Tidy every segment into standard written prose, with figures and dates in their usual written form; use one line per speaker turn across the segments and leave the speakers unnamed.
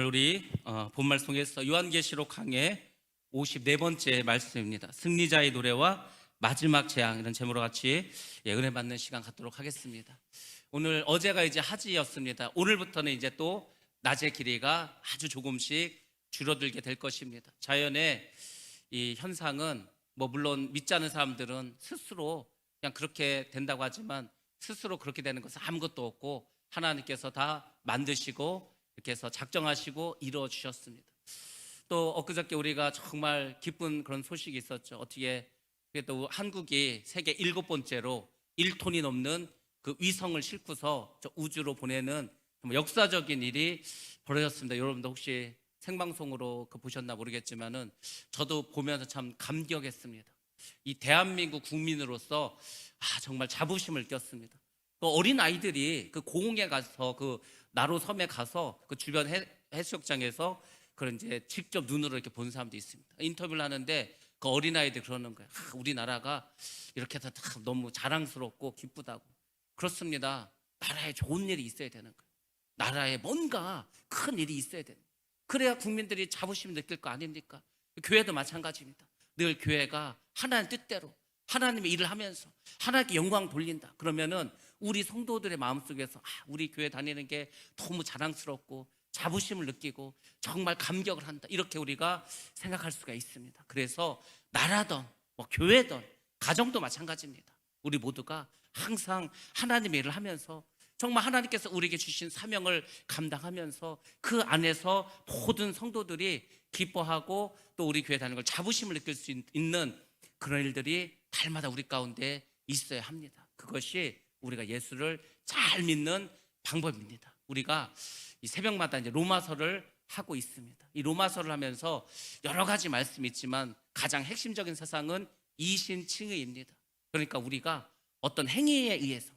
우리 본말 통해서 요한계시록 강의 54번째 말씀입니다. 승리자의 노래와 마지막 재앙, 이런 제목으로 같이 은혜 받는 시간 갖도록 하겠습니다. 오늘 어제가 이제 하지였습니다. 오늘부터는 이제 또 낮의 길이가 아주 조금씩 줄어들게 될 것입니다. 자연의 이 현상은 물론 믿지 않는 사람들은 스스로 그냥 그렇게 된다고 하지만 스스로 그렇게 되는 것은 아무것도 없고 하나님께서 다 만드시고 이렇게 해서 작정하시고 이루어 주셨습니다. 또 엊그저께 우리가 정말 기쁜 그런 소식이 있었죠. 어떻게 또 한국이 세계 7번째로 1톤이 넘는 그 위성을 싣고서 저 우주로 보내는 역사적인 일이 벌어졌습니다. 여러분도 혹시 생방송으로 보셨나 모르겠지만은 저도 보면서 참 감격했습니다. 이 대한민국 국민으로서 정말 자부심을 꼈습니다. 그 어린 아이들이 그 공에 가서 그 나로 섬에 가서 그 주변 해수욕장에서 그런 이제 직접 눈으로 이렇게 본 사람도 있습니다. 인터뷰를 하는데 그 어린 아이들 그러는 거예요. 우리나라가 이렇게 해서 너무 자랑스럽고 기쁘다고. 그렇습니다. 나라에 좋은 일이 있어야 되는 거예요. 나라에 뭔가 큰 일이 있어야 되는 거예요. 그래야 국민들이 자부심을 느낄 거 아닙니까? 교회도 마찬가지입니다. 늘 교회가 하나님 뜻대로 하나님의 일을 하면서 하나님께 영광 돌린다. 그러면은 우리 성도들의 마음속에서 우리 교회 다니는 게 너무 자랑스럽고 자부심을 느끼고 정말 감격을 한다. 이렇게 우리가 생각할 수가 있습니다. 그래서 나라든 교회든 가정도 마찬가지입니다. 우리 모두가 항상 하나님의 일을 하면서 정말 하나님께서 우리에게 주신 사명을 감당하면서 그 안에서 모든 성도들이 기뻐하고 또 우리 교회 다니는 걸 자부심을 느낄 수 있는 그런 일들이 달마다 우리 가운데 있어야 합니다. 그것이 우리가 예수를 잘 믿는 방법입니다. 우리가 이 새벽마다 이제 로마서를 하고 있습니다. 이 로마서를 하면서 여러 가지 말씀이 있지만 가장 핵심적인 사상은 이신칭의입니다. 그러니까 우리가 어떤 행위에 의해서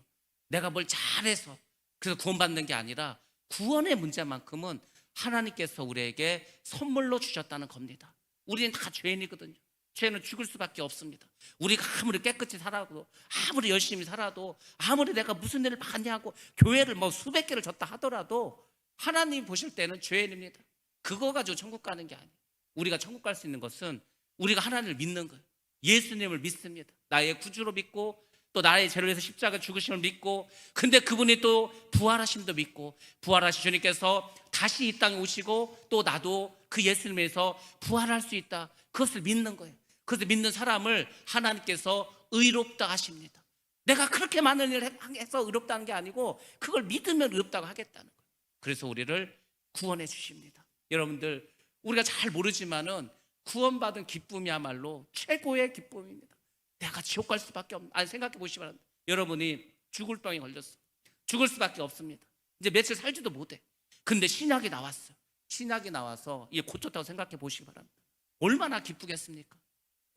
내가 뭘 잘해서 그래서 구원받는 게 아니라 구원의 문제만큼은 하나님께서 우리에게 선물로 주셨다는 겁니다. 우리는 다 죄인이거든요. 죄는 죽을 수밖에 없습니다. 우리가 아무리 깨끗이 살아도 아무리 열심히 살아도 아무리 내가 무슨 일을 많이 하고 교회를 수백 개를 졌다 하더라도 하나님 보실 때는 죄인입니다. 그거 가지고 천국 가는 게 아니에요. 우리가 천국 갈 수 있는 것은 우리가 하나님을 믿는 거예요. 예수님을 믿습니다. 나의 구주로 믿고 또 나의 죄를 위해서 십자가 죽으심을 믿고, 근데 그분이 또 부활하심도 믿고, 부활하신 주님께서 다시 이 땅에 오시고 또 나도 그 예수님에서 부활할 수 있다. 그것을 믿는 거예요. 그것을 믿는 사람을 하나님께서 의롭다 하십니다. 내가 그렇게 많은 일을 해서 의롭다는 게 아니고 그걸 믿으면 의롭다고 하겠다는 거예요. 그래서 우리를 구원해 주십니다. 여러분들, 우리가 잘 모르지만은 구원받은 기쁨이야말로 최고의 기쁨입니다. 내가 지옥 갈 수밖에 없는, 생각해 보시기 바랍니다. 여러분이 죽을 병에 걸렸어. 죽을 수밖에 없습니다. 이제 며칠 살지도 못해. 근데 신약이 나왔어요. 신약이 나와서 이게 고쳤다고 생각해 보시기 바랍니다. 얼마나 기쁘겠습니까?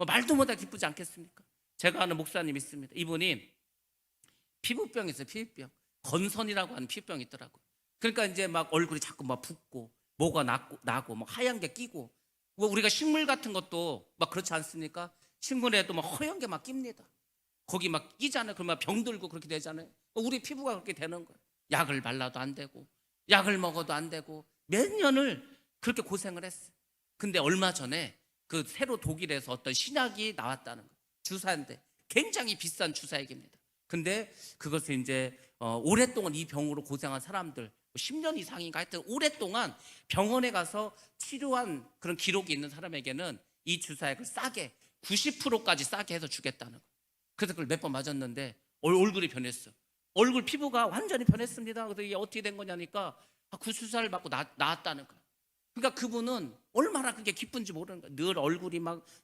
말도 못해 기쁘지 않겠습니까? 제가 아는 목사님 있습니다. 이분이 피부병이 있어요. 피부병. 건선이라고 하는 피부병이 있더라고요. 그러니까 이제 얼굴이 자꾸 붓고 뭐가 나고 하얀 게 끼고, 우리가 식물 같은 것도 그렇지 않습니까? 식물에도 허연 게 낍니다. 거기 끼잖아요. 그러면 병들고 그렇게 되잖아요. 우리 피부가 그렇게 되는 거예요. 약을 발라도 안 되고 약을 먹어도 안 되고 몇 년을 그렇게 고생을 했어요. 근데 얼마 전에 그 새로 독일에서 어떤 신약이 나왔다는 거예요. 주사인데 굉장히 비싼 주사액입니다. 근데 그것을 이제 오랫동안 이 병으로 고생한 사람들 10년 이상인가 하여튼 오랫동안 병원에 가서 치료한 그런 기록이 있는 사람에게는 이 주사액을 싸게 90%까지 싸게 해서 주겠다는 거예요. 그래서 그걸 몇 번 맞았는데 얼굴이 변했어. 얼굴 피부가 완전히 변했습니다. 그래서 이게 어떻게 된 거냐니까 그 주사를 맞고 나았다는 거예요. 그러니까 그분은 얼마나 그게 기쁜지 모르는 거예요. 늘 얼굴이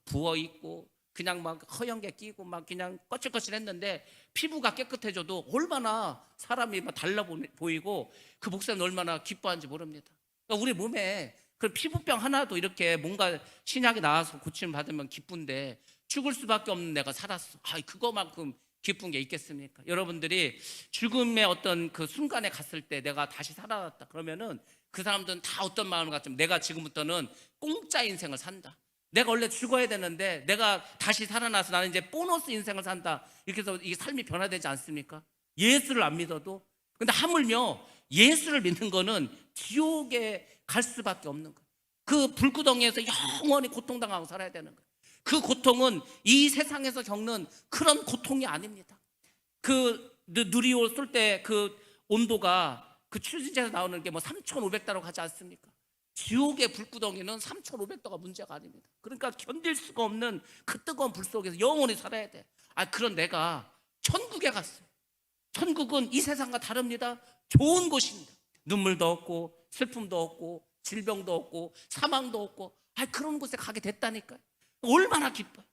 부어있고 그냥 허연 게 끼고 그냥 거칠거칠했는데 피부가 깨끗해져도 얼마나 사람이 달라 보이고 그 목사는 얼마나 기뻐하는지 모릅니다. 그러니까 우리 몸에 그 피부병 하나도 이렇게 뭔가 신약이 나와서 고침을 받으면 기쁜데 죽을 수밖에 없는 내가 살았어. 그거만큼 기쁜 게 있겠습니까? 여러분들이 죽음의 어떤 그 순간에 갔을 때 내가 다시 살아났다 그러면은 그 사람들은 다 어떤 마음을 갖지만 내가 지금부터는 공짜 인생을 산다. 내가 원래 죽어야 되는데 내가 다시 살아나서 나는 이제 보너스 인생을 산다. 이렇게 해서 이게 삶이 변화되지 않습니까? 예수를 안 믿어도. 근데 하물며 예수를 믿는 거는 지옥에 갈 수밖에 없는 거예요. 그 불구덩이에서 영원히 고통당하고 살아야 되는 거예요. 그 고통은 이 세상에서 겪는 그런 고통이 아닙니다. 그 누리호 쏠 때 그 온도가 그 추진제에서 나오는 게 뭐 3,500도로 가지 않습니까? 지옥의 불구덩이는 3,500도가 문제가 아닙니다. 그러니까 견딜 수가 없는 그 뜨거운 불 속에서 영원히 살아야 돼. 그런 내가 천국에 갔어요. 천국은 이 세상과 다릅니다. 좋은 곳입니다. 눈물도 없고 슬픔도 없고 질병도 없고 사망도 없고 그런 곳에 가게 됐다니까요. 얼마나 기뻐요.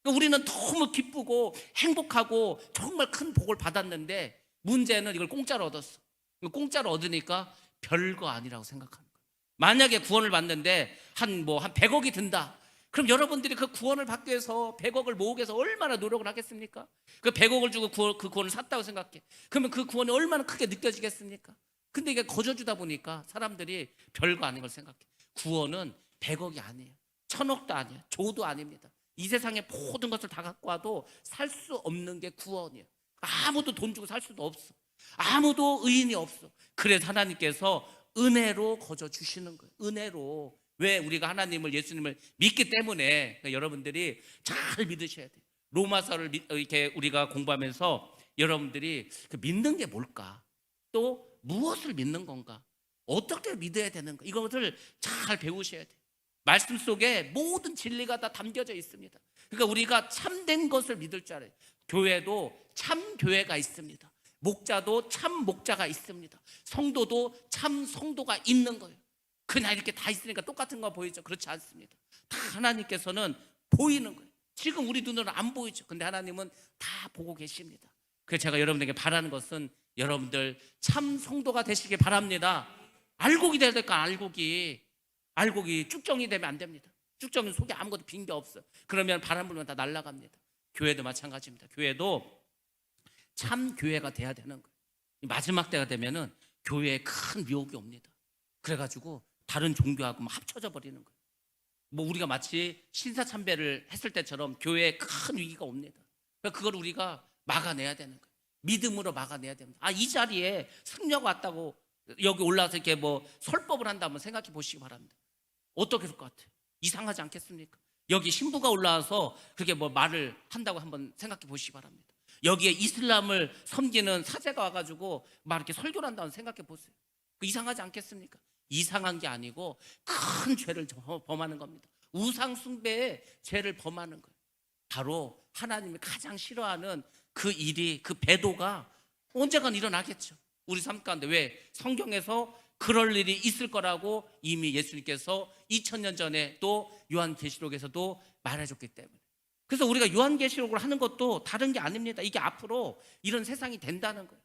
우리는 너무 기쁘고 행복하고 정말 큰 복을 받았는데 문제는 이걸 공짜로 얻었어. 공짜로 얻으니까 별거 아니라고 생각하는 거예요. 만약에 구원을 받는데 한 100억이 든다. 그럼 여러분들이 그 구원을 받기 위해서 100억을 모으기 위해서 얼마나 노력을 하겠습니까? 그 100억을 주고 그 구원을 샀다고 생각해. 그러면 그 구원이 얼마나 크게 느껴지겠습니까? 근데 이게 거저주다 보니까 사람들이 별거 아닌 걸 생각해. 구원은 100억이 아니에요. 1000억도 아니에요. 조도 아닙니다. 이 세상의 모든 것을 다 갖고 와도 살 수 없는 게 구원이에요. 아무도 돈 주고 살 수도 없어. 아무도 의인이 없어. 그래서 하나님께서 은혜로 거저 주시는 거예요. 은혜로. 왜? 우리가 하나님을, 예수님을 믿기 때문에. 그러니까 여러분들이 잘 믿으셔야 돼요. 로마서를 이렇게 우리가 공부하면서 여러분들이 그 믿는 게 뭘까? 또 무엇을 믿는 건가? 어떻게 믿어야 되는가? 이것을 잘 배우셔야 돼요. 말씀 속에 모든 진리가 다 담겨져 있습니다. 그러니까 우리가 참된 것을 믿을 줄 알아요. 교회도 참 교회가 있습니다. 목자도 참 목자가 있습니다. 성도도 참 성도가 있는 거예요. 그냥 이렇게 다 있으니까 똑같은 거 보이죠? 그렇지 않습니다. 다 하나님께서는 보이는 거예요. 지금 우리 눈으로는 안 보이죠. 근데 하나님은 다 보고 계십니다. 그래서 제가 여러분들에게 바라는 것은 여러분들 참 성도가 되시길 바랍니다. 알곡이 돼야 될까? 알곡이 쭉정이 되면 안 됩니다. 쭉정이 속에 아무것도 빈 게 없어요. 그러면 바람 불면 다 날아갑니다. 교회도 마찬가지입니다. 교회도 참 교회가 돼야 되는 거예요. 마지막 때가 되면은 교회에 큰 미혹이 옵니다. 그래가지고 다른 종교하고 합쳐져 버리는 거예요. 우리가 마치 신사참배를 했을 때처럼 교회에 큰 위기가 옵니다. 그걸 우리가 막아내야 되는 거예요. 믿음으로 막아내야 됩니다. 이 자리에 승려가 왔다고 여기 올라와서 이렇게 설법을 한다면 생각해 보시기 바랍니다. 어떻게 될 것 같아요? 이상하지 않겠습니까? 여기 신부가 올라와서 그렇게 말을 한다고 한번 생각해 보시기 바랍니다. 여기에 이슬람을 섬기는 사제가 와가지고 이렇게 설교를 한다고 생각해 보세요. 이상하지 않겠습니까? 이상한 게 아니고 큰 죄를 범하는 겁니다. 우상 숭배의 죄를 범하는 거예요. 바로 하나님이 가장 싫어하는 그 일이, 그 배도가 언젠간 일어나겠죠. 우리 삶 가운데. 왜? 성경에서 그럴 일이 있을 거라고 이미 예수님께서 2000년 전에 또 요한계시록에서도 말해줬기 때문에. 그래서 우리가 요한계시록을 하는 것도 다른 게 아닙니다. 이게 앞으로 이런 세상이 된다는 거예요.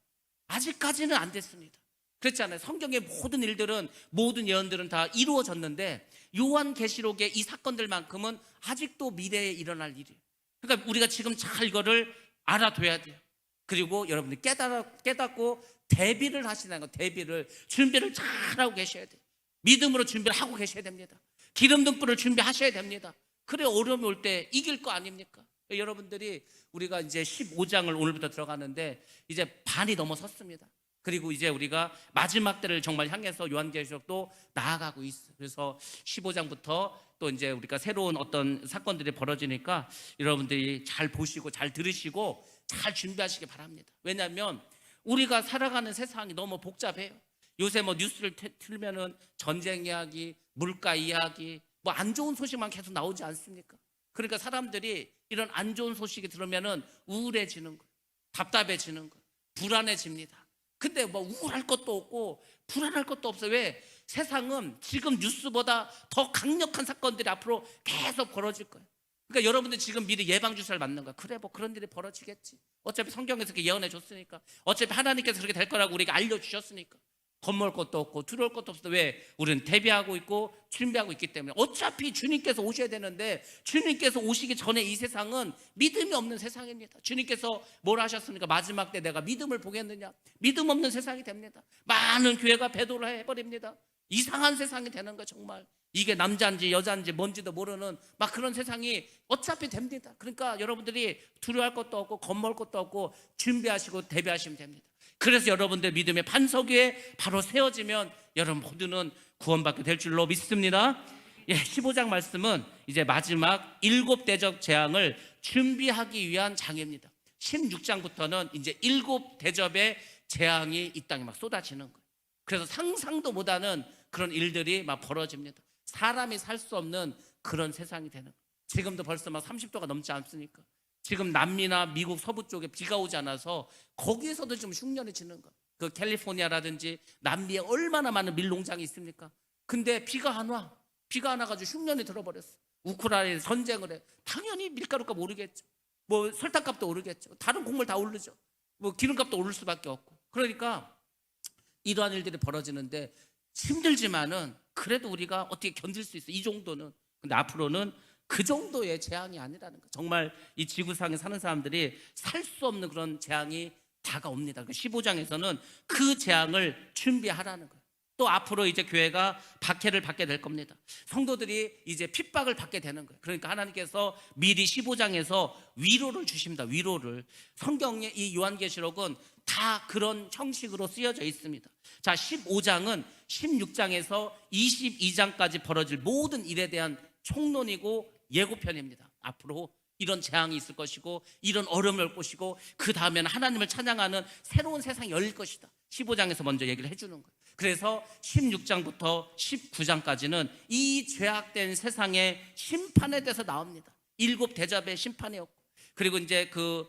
아직까지는 안 됐습니다. 그렇잖아요. 성경의 모든 일들은, 모든 예언들은 다 이루어졌는데 요한계시록의 이 사건들만큼은 아직도 미래에 일어날 일이에요. 그러니까 우리가 지금 잘 이거를 알아둬야 돼요. 그리고 여러분들 깨닫고 대비를 하시는 거, 준비를 잘하고 계셔야 돼요. 믿음으로 준비를 하고 계셔야 됩니다. 기름 등불을 준비하셔야 됩니다. 그래 어려움이 올 때 이길 거 아닙니까? 여러분들이 우리가 이제 15장을 오늘부터 들어가는데 이제 반이 넘어섰습니다. 그리고 이제 우리가 마지막 때를 정말 향해서 요한계시록도 나아가고 있어요. 그래서 15장부터 또 이제 우리가 새로운 어떤 사건들이 벌어지니까 여러분들이 잘 보시고 잘 들으시고 잘 준비하시기 바랍니다. 왜냐하면 우리가 살아가는 세상이 너무 복잡해요. 요새 뉴스를 틀면은 전쟁 이야기, 물가 이야기, 안 좋은 소식만 계속 나오지 않습니까? 그러니까 사람들이 이런 안 좋은 소식이 들으면은 우울해지는 거예요. 답답해지는 거예요. 불안해집니다. 근데 우울할 것도 없고 불안할 것도 없어요. 왜? 세상은 지금 뉴스보다 더 강력한 사건들이 앞으로 계속 벌어질 거예요. 그러니까 여러분들 지금 미리 예방주사를 맞는 거야. 그래 그런 일이 벌어지겠지. 어차피 성경에서 그렇게 예언해 줬으니까. 어차피 하나님께서 그렇게 될 거라고 우리가 알려주셨으니까. 겁먹을 것도 없고 두려울 것도 없어. 왜? 우리는 대비하고 있고 준비하고 있기 때문에. 어차피 주님께서 오셔야 되는데 주님께서 오시기 전에 이 세상은 믿음이 없는 세상입니다. 주님께서 뭐라 하셨습니까? 마지막 때 내가 믿음을 보겠느냐? 믿음 없는 세상이 됩니다. 많은 교회가 배도를 해버립니다. 이상한 세상이 되는 거 정말. 이게 남자인지 여자인지 뭔지도 모르는 그런 세상이 어차피 됩니다. 그러니까 여러분들이 두려워할 것도 없고 겁먹을 것도 없고 준비하시고 대비하시면 됩니다. 그래서 여러분들 믿음의 반석 위에 바로 세워지면 여러분 모두는 구원받게 될 줄로 믿습니다. 15장 말씀은 이제 마지막 7대접 재앙을 준비하기 위한 장입니다. 16장부터는 이제 7대접의 재앙이 이 땅에 막 쏟아지는 거예요. 그래서 상상도 못하는 그런 일들이 막 벌어집니다. 사람이 살 수 없는 그런 세상이 되는 거예요. 지금도 벌써 막 30도가 넘지 않습니까? 지금 남미나 미국 서부 쪽에 비가 오지 않아서 거기에서도 좀 흉년이 지는 거예요. 그 캘리포니아라든지 남미에 얼마나 많은 밀농장이 있습니까? 근데 비가 안 와. 비가 안 와가지고 흉년이 들어버렸어. 우크라이나에 전쟁을 해. 당연히 밀가루값 오르겠죠. 뭐 설탕값도 오르겠죠. 다른 곡물 다 오르죠. 뭐 기름값도 오를 수밖에 없고. 그러니까 이러한 일들이 벌어지는데 힘들지만은 그래도 우리가 어떻게 견딜 수 있어. 이 정도는. 근데 앞으로는 그 정도의 재앙이 아니라는 거예요. 정말 이 지구상에 사는 사람들이 살 수 없는 그런 재앙이 다가옵니다. 15장에서는 그 재앙을 준비하라는 거예요. 또 앞으로 이제 교회가 박해를 받게 될 겁니다. 성도들이 이제 핍박을 받게 되는 거예요. 그러니까 하나님께서 미리 15장에서 위로를 주십니다. 위로를. 성경의 이 요한계시록은 다 그런 형식으로 쓰여져 있습니다. 자, 15장은 16장에서 22장까지 벌어질 모든 일에 대한 총론이고 예고편입니다. 앞으로 이런 재앙이 있을 것이고 이런 어려움이 올 것이고 그 다음에는 하나님을 찬양하는 새로운 세상이 열릴 것이다. 15장에서 먼저 얘기를 해주는 거예요. 그래서 16장부터 19장까지는 이 죄악된 세상의 심판에 대해서 나옵니다. 7대접의 심판이었고, 그리고 이제 그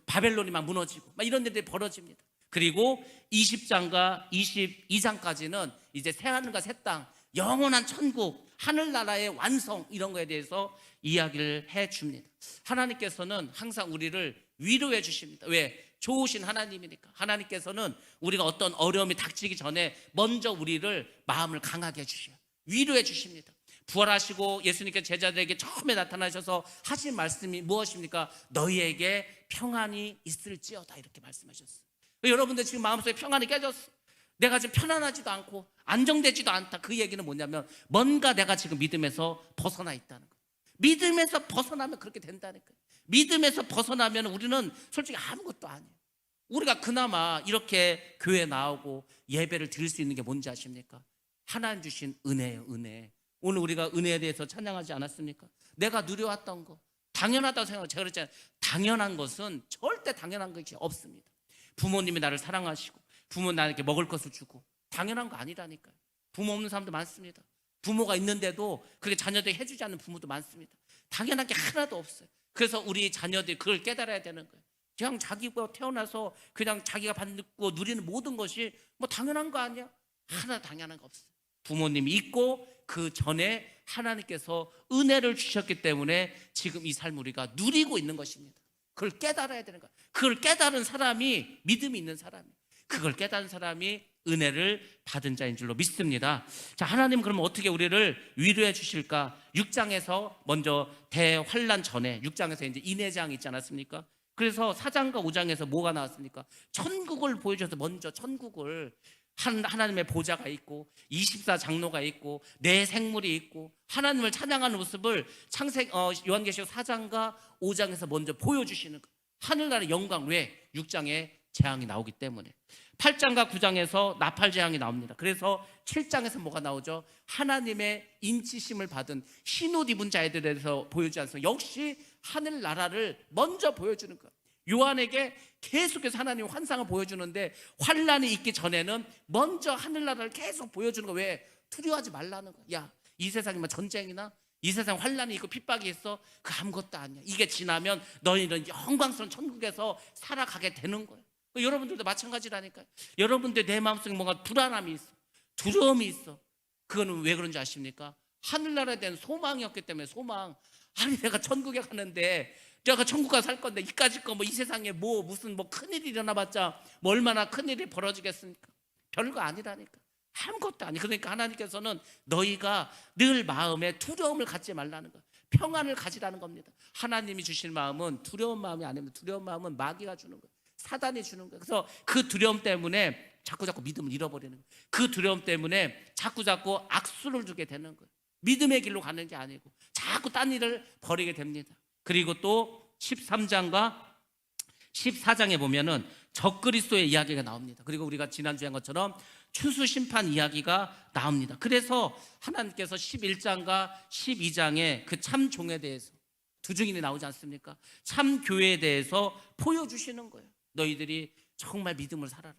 바벨론이 막 무너지고 막 이런 일들이 벌어집니다. 그리고 20장과 22장까지는 이제 새하늘과 새 땅, 영원한 천국, 하늘나라의 완성, 이런 거에 대해서 이야기를 해줍니다. 하나님께서는 항상 우리를 위로해 주십니다. 왜? 좋으신 하나님이니까. 하나님께서는 우리가 어떤 어려움이 닥치기 전에 먼저 우리를 마음을 강하게 해주셔요. 위로해 주십니다. 부활하시고 예수님께서 제자들에게 처음에 나타나셔서 하신 말씀이 무엇입니까? 너희에게 평안이 있을지어다, 이렇게 말씀하셨어요. 여러분들 지금 마음속에 평안이 깨졌어. 내가 지금 편안하지도 않고 안정되지도 않다. 그 얘기는 뭐냐면 뭔가 내가 지금 믿음에서 벗어나 있다는 거예요. 믿음에서 벗어나면 그렇게 된다는 거예요. 믿음에서 벗어나면 우리는 솔직히 아무것도 아니에요. 우리가 그나마 이렇게 교회 나오고 예배를 드릴 수 있는 게 뭔지 아십니까? 하나님 주신 은혜예요, 은혜. 오늘 우리가 은혜에 대해서 찬양하지 않았습니까? 내가 누려왔던 거 당연하다고 생각해요. 제가 그랬잖아요. 당연한 것은 절대 당연한 것이 없습니다. 부모님이 나를 사랑하시고 부모 나에게 먹을 것을 주고 당연한 거 아니라니까요. 부모 없는 사람도 많습니다. 부모가 있는데도 그렇게 자녀들이 해주지 않는 부모도 많습니다. 당연한 게 하나도 없어요. 그래서 우리 자녀들이 그걸 깨달아야 되는 거예요. 그냥 자기가 태어나서 그냥 자기가 받고 누리는 모든 것이 뭐 당연한 거 아니야? 하나 당연한 거 없어요. 부모님이 있고 그 전에 하나님께서 은혜를 주셨기 때문에 지금 이 삶을 우리가 누리고 있는 것입니다. 그걸 깨달아야 되는 거예요. 그걸 깨달은 사람이 믿음이 있는 사람이에요. 그걸 깨달은 사람이 은혜를 받은 자인 줄로 믿습니다. 자, 하나님 그러면 어떻게 우리를 위로해 주실까? 6장에서 먼저 대환란 전에 6장에서 이제 인해장이 있지 않았습니까? 그래서 4장과 5장에서 뭐가 나왔습니까? 천국을 보여줘서 먼저 천국을 하나님의 보좌가 있고 24장로가 있고 내 생물이 있고 하나님을 찬양하는 모습을 요한계시록 4장과 5장에서 먼저 보여주시는 거예요. 하늘나라의 영광. 왜? 6장에 재앙이 나오기 때문에. 8장과 9장에서 나팔 재앙이 나옵니다. 그래서 7장에서 뭐가 나오죠? 하나님의 인치심을 받은 흰옷 입은 자들에 대해서 보여주지 않습니까? 역시 하늘나라를 먼저 보여주는 거예요. 요한에게 계속해서 하나님 환상을 보여주는데 환란이 있기 전에는 먼저 하늘나라를 계속 보여주는 거예요. 왜? 두려워하지 말라는 거야. 야, 이 세상에 뭐 전쟁이나 이 세상 환란이 있고 핍박이 있어? 그 아무것도 아니야. 이게 지나면 너희는 영광스러운 천국에서 살아가게 되는 거예요. 여러분들도 마찬가지라니까요. 여러분들 내 마음속에 뭔가 불안함이 있어, 두려움이 있어. 그거는 왜 그런지 아십니까? 하늘나라에 대한 소망이었기 때문에. 소망. 아니 내가 천국에 가는데 내가 천국 가서 살 건데 이까짓 거 뭐 이 세상에 뭐 무슨 뭐 큰일이 일어나봤자 뭐 얼마나 큰일이 벌어지겠습니까? 별거 아니라니까. 아무것도 아니. 그러니까 하나님께서는 너희가 늘 마음에 두려움을 갖지 말라는 거예요. 평안을 가지라는 겁니다. 하나님이 주실 마음은 두려운 마음이 아닙니다. 두려운 마음은 마귀가 주는 거예요. 사단이 주는 거예요. 그래서 그 두려움 때문에 자꾸 믿음을 잃어버리는 거예요. 그 두려움 때문에 자꾸 악수를 두게 되는 거예요. 믿음의 길로 가는 게 아니고 자꾸 딴 일을 벌이게 됩니다. 그리고 또 13장과 14장에 보면은 적그리스도의 이야기가 나옵니다. 그리고 우리가 지난주에 한 것처럼 추수 심판 이야기가 나옵니다. 그래서 하나님께서 11장과 12장에 그 참 종에 대해서 두 증인이 나오지 않습니까? 참 교회에 대해서 보여주시는 거예요. 너희들이 정말 믿음을 살아라.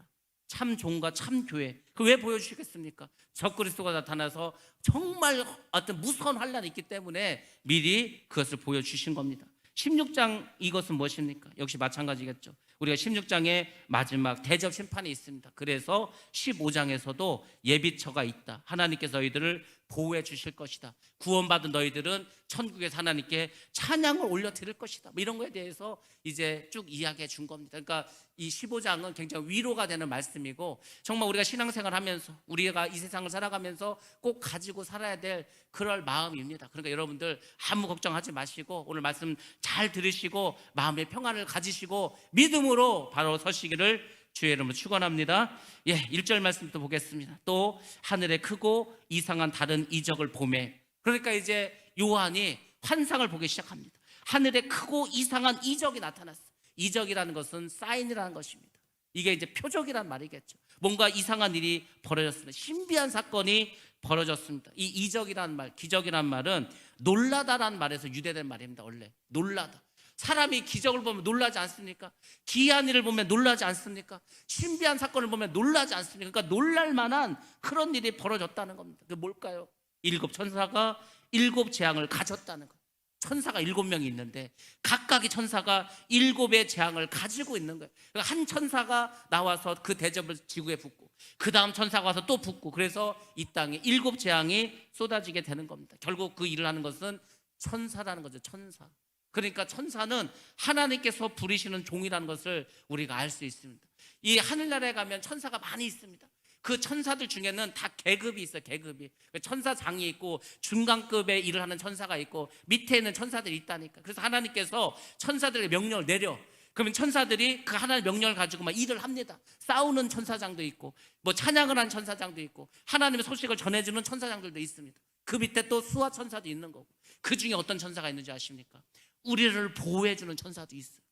참 종과 참 교회. 그 왜 보여주시겠습니까? 적그리스도가 나타나서 정말 어떤 무서운 환란이 있기 때문에 미리 그것을 보여주신 겁니다. 16장 이것은 무엇입니까? 역시 마찬가지겠죠. 우리가 16장의 마지막 대접 심판이 있습니다. 그래서 15장에서도 예비처가 있다. 하나님께서 너희들을 보호해 주실 것이다. 구원받은 너희들은 천국에서 하나님께 찬양을 올려 드릴 것이다. 뭐 이런 거에 대해서 이제 쭉 이야기해 준 겁니다. 그러니까 이 15장은 굉장히 위로가 되는 말씀이고, 정말 우리가 신앙생활 하면서 우리가 이 세상을 살아가면서 꼭 가지고 살아야 될 그럴 마음입니다. 그러니까 여러분들 아무 걱정하지 마시고 오늘 말씀 잘 들으시고 마음의 평안을 가지시고 믿음으로 바로 서시기를 주의 이름으로 축원합니다. 1절 말씀부터 보겠습니다. 또 하늘에 크고 이상한 다른 이적을 보매. 그러니까 이제 요한이 환상을 보기 시작합니다. 하늘에 크고 이상한 이적이 나타났어요. 이적이라는 것은 사인이라는 것입니다. 이게 이제 표적이란 말이겠죠. 뭔가 이상한 일이 벌어졌습니다. 신비한 사건이 벌어졌습니다. 이 이적이라는 말, 기적이라는 말은 놀라다라는 말에서 유래된 말입니다. 원래 놀라다. 사람이 기적을 보면 놀라지 않습니까? 기이한 일을 보면 놀라지 않습니까? 신비한 사건을 보면 놀라지 않습니까? 그러니까 놀랄 만한 그런 일이 벌어졌다는 겁니다. 그게 뭘까요? 7 천사가 7 재앙을 가졌다는 거예요. 천사가 7명이 있는데 각각의 천사가 7의 재앙을 가지고 있는 거예요. 그러니까 한 천사가 나와서 그 대접을 지구에 붓고 그 다음 천사가 와서 또 붓고, 그래서 이 땅에 7 재앙이 쏟아지게 되는 겁니다. 결국 그 일을 하는 것은 천사라는 거죠. 천사. 그러니까 천사는 하나님께서 부리시는 종이라는 것을 우리가 알 수 있습니다. 이 하늘나라에 가면 천사가 많이 있습니다. 그 천사들 중에는 다 계급이 있어요. 계급이. 천사장이 있고 중간급의 일을 하는 천사가 있고 밑에 있는 천사들이 있다니까. 그래서 하나님께서 천사들에게 명령을 내려. 그러면 천사들이 그 하나님의 명령을 가지고 막 일을 합니다. 싸우는 천사장도 있고 뭐 찬양을 하는 천사장도 있고 하나님의 소식을 전해주는 천사장들도 있습니다. 그 밑에 또 수화 천사도 있는 거고, 그 중에 어떤 천사가 있는지 아십니까? 우리를 보호해주는 천사도 있어요.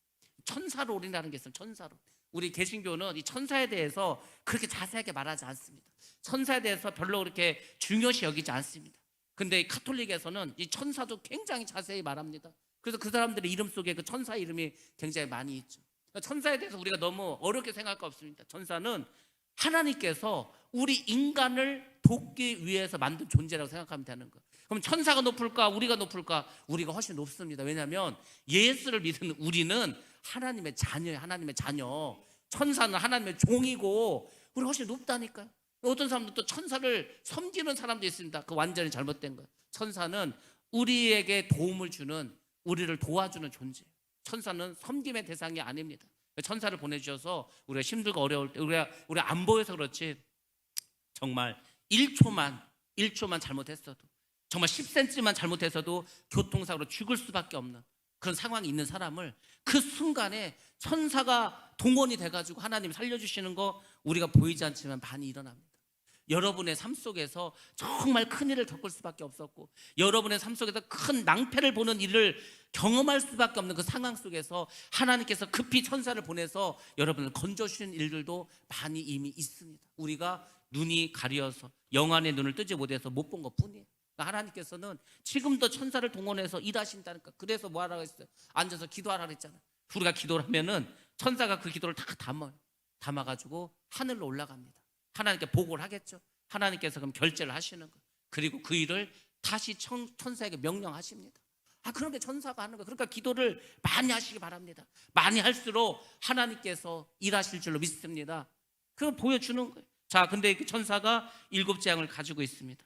천사롤이라는 게 있어요. 천사롤. 우리 개신교는 이 천사에 대해서 그렇게 자세하게 말하지 않습니다. 천사에 대해서 별로 그렇게 중요시 여기지 않습니다. 근데 카톨릭에서는 이 천사도 굉장히 자세히 말합니다. 그래서 그 사람들의 이름 속에 그 천사 이름이 굉장히 많이 있죠. 천사에 대해서 우리가 너무 어렵게 생각할 거 없습니다. 천사는 하나님께서 우리 인간을 돕기 위해서 만든 존재라고 생각하면 되는 거예요. 그럼 천사가 높을까? 우리가 높을까? 우리가 훨씬 높습니다. 왜냐하면 예수를 믿는 우리는 하나님의 자녀예요. 하나님의 자녀. 천사는 하나님의 종이고 우리 훨씬 높다니까요. 어떤 사람도 또 천사를 섬기는 사람도 있습니다. 그 완전히 잘못된 거예요. 천사는 우리에게 도움을 주는, 우리를 도와주는 존재예요. 천사는 섬김의 대상이 아닙니다. 천사를 보내주셔서 우리가 힘들고 어려울 때 우리가 안 보여서 그렇지, 정말 1초만 잘못했어도, 정말 10cm만 잘못했어도 교통사고로 죽을 수밖에 없는 그런 상황이 있는 사람을 그 순간에 천사가 동원이 돼가지고 하나님 살려주시는 거 우리가 보이지 않지만 많이 일어납니다. 여러분의 삶 속에서 정말 큰 일을 겪을 수밖에 없었고, 여러분의 삶 속에서 큰 낭패를 보는 일을 경험할 수밖에 없는 그 상황 속에서 하나님께서 급히 천사를 보내서 여러분을 건져주시는 일들도 많이 이미 있습니다. 우리가 눈이 가려서 영안의 눈을 뜨지 못해서 못 본 것 뿐이에요. 하나님께서는 지금도 천사를 동원해서 일하신다니까. 그래서 뭐 하라고 했어요? 앉아서 기도하라고 했잖아요. 우리가 기도를 하면은 천사가 그 기도를 다 담아가지고 하늘로 올라갑니다. 하나님께 보고를 하겠죠. 하나님께서 그럼 결제를 하시는 거예요. 그리고 그 일을 다시 천사에게 명령하십니다. 그런 게 천사가 하는 거예요. 그러니까 기도를 많이 하시기 바랍니다. 많이 할수록 하나님께서 일하실 줄로 믿습니다. 그걸 보여주는 거예요. 자, 근데 그 천사가 7 재앙을 가지고 있습니다.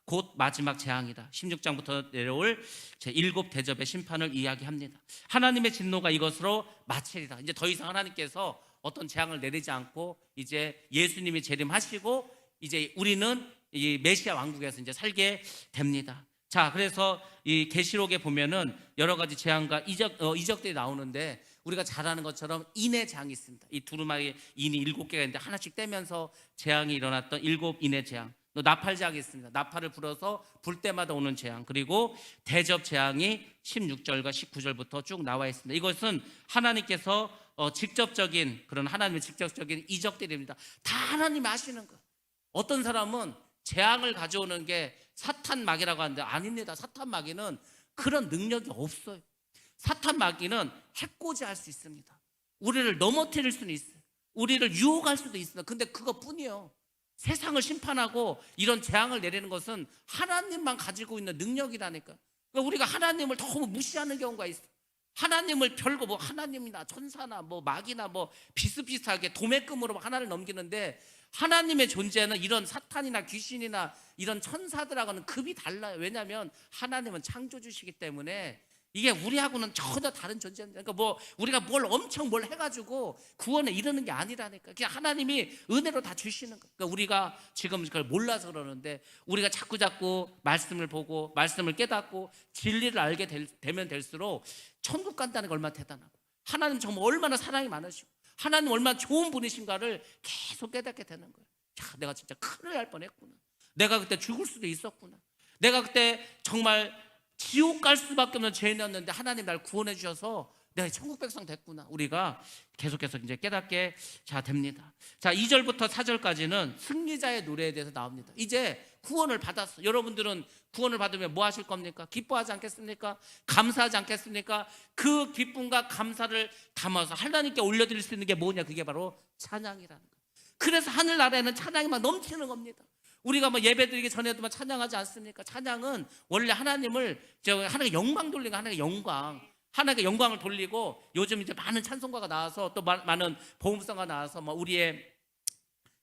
곧 마지막 재앙이다. 16장부터 내려올 제7 대접의 심판을 이야기합니다. 하나님의 진노가 이것으로 마치리라. 이제 더 이상 하나님께서 어떤 재앙을 내리지 않고 이제 예수님이 재림하시고 이제 우리는 이 메시아 왕국에서 이제 살게 됩니다. 자, 그래서 이 계시록에 보면은 여러 가지 재앙과 이적들이 나오는데, 우리가 잘 아는 것처럼 인의 재앙이 있습니다. 이 두루마리 인이 7개가 있는데 하나씩 떼면서 재앙이 일어났던 7 인의 재앙. 또 나팔 재앙이 있습니다. 나팔을 불어서 불 때마다 오는 재앙, 그리고 대접 재앙이 16절과 19절부터 쭉 나와 있습니다. 이것은 하나님께서 직접적인 그런 하나님의 직접적인 이적들입니다. 다 하나님이 하시는 거예요. 어떤 사람은 재앙을 가져오는 게 사탄 마귀라고 하는데 아닙니다. 사탄 마귀는 그런 능력이 없어요. 사탄 마귀는 해코지할 수 있습니다. 우리를 넘어뜨릴 수는 있어요. 우리를 유혹할 수도 있습니다. 근데 그것뿐이에요. 세상을 심판하고 이런 재앙을 내리는 것은 하나님만 가지고 있는 능력이라니까. 그러니까 우리가 하나님을 너무 무시하는 경우가 있어요. 하나님을 별거 뭐 하나님이나 천사나 뭐 마귀나 뭐 비슷비슷하게 도매금으로 하나를 넘기는데, 하나님의 존재는 이런 사탄이나 귀신이나 이런 천사들하고는 급이 달라요. 왜냐하면 하나님은 창조주시기 때문에 이게 우리하고는 전혀 다른 존재입니다. 그러니까 뭐 우리가 뭘 해가지고 구원에 이르는 게 아니라니까. 그냥 하나님이 은혜로 다 주시는 거예요. 그러니까 우리가 지금 그걸 몰라서 그러는데, 우리가 자꾸 말씀을 보고 말씀을 깨닫고 진리를 알게 되면 될수록 천국 간다는 게 얼마나 대단하고, 하나님 정말 얼마나 사랑이 많으시고 하나님 얼마나 좋은 분이신가를 계속 깨닫게 되는 거예요. 야, 내가 진짜 큰일 날 뻔했구나. 내가 그때 죽을 수도 있었구나. 내가 그때 정말 지옥 갈 수밖에 없는 죄인이었는데 하나님 날 구원해 주셔서 내가 천국 백성 됐구나. 우리가 계속해서 이제 깨닫게 됩니다. 자, 2절부터 4절까지는 승리자의 노래에 대해서 나옵니다. 이제 구원을 받았어. 여러분들은 구원을 받으면 뭐 하실 겁니까? 기뻐하지 않겠습니까? 감사하지 않겠습니까? 그 기쁨과 감사를 담아서 하나님께 올려드릴 수 있는 게 뭐냐? 그게 바로 찬양이라는 거예요. 그래서 하늘나라에는 찬양이 막 넘치는 겁니다. 우리가 뭐 예배드리기 전에도 막 찬양하지 않습니까? 찬양은 원래 하나님을 하나님께 영광 돌리는, 하나님께 영광을 돌리고, 요즘 이제 많은 찬송가가 나와서 또 많은 복음성가 나와서 뭐 우리의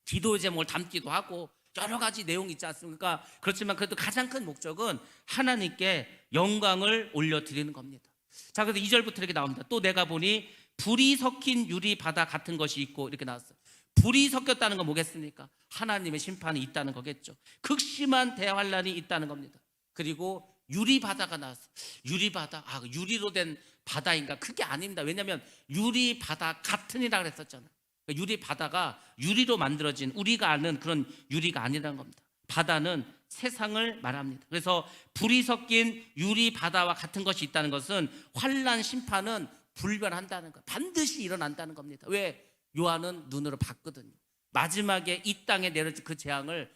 기도의 제목을 담기도 하고 여러 가지 내용이 있지 않습니까? 그렇지만 그래도 가장 큰 목적은 하나님께 영광을 올려드리는 겁니다. 자, 그래서 2절부터 이렇게 나옵니다. 또 내가 보니 불이 섞인 유리 바다 같은 것이 있고, 이렇게 나왔어요. 불이 섞였다는 건 뭐겠습니까? 하나님의 심판이 있다는 거겠죠. 극심한 대환란이 있다는 겁니다. 그리고 유리바다가 나왔어요. 유리바다, 유리로 된 바다인가? 그게 아닙니다. 왜냐하면 유리바다 같은이라고 했었잖아요. 그러니까 유리바다가 유리로 만들어진, 우리가 아는 그런 유리가 아니라는 겁니다. 바다는 세상을 말합니다. 그래서 불이 섞인 유리바다와 같은 것이 있다는 것은 환란 심판은 불변한다는 것, 반드시 일어난다는 겁니다. 왜? 요한은 눈으로 봤거든요. 마지막에 이 땅에 내려진 그 재앙을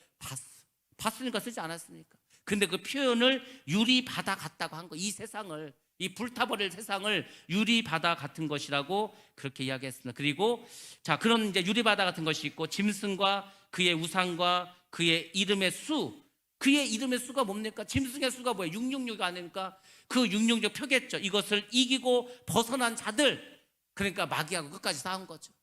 봤으니까 쓰지 않았습니까? 근데 그 표현을 유리바다 같다고 한 거, 이 세상을, 이 불타버릴 세상을 유리바다 같은 것이라고 그렇게 이야기했습니다. 그리고 자, 그런 이제 유리바다 같은 것이 있고, 짐승과 그의 우상과 그의 이름의 수, 그의 이름의 수가 뭡니까? 짐승의 수가 뭐예요? 666이 아닙니까? 그 666 표겠죠. 이것을 이기고 벗어난 자들, 그러니까 마귀하고 끝까지 싸운 거죠.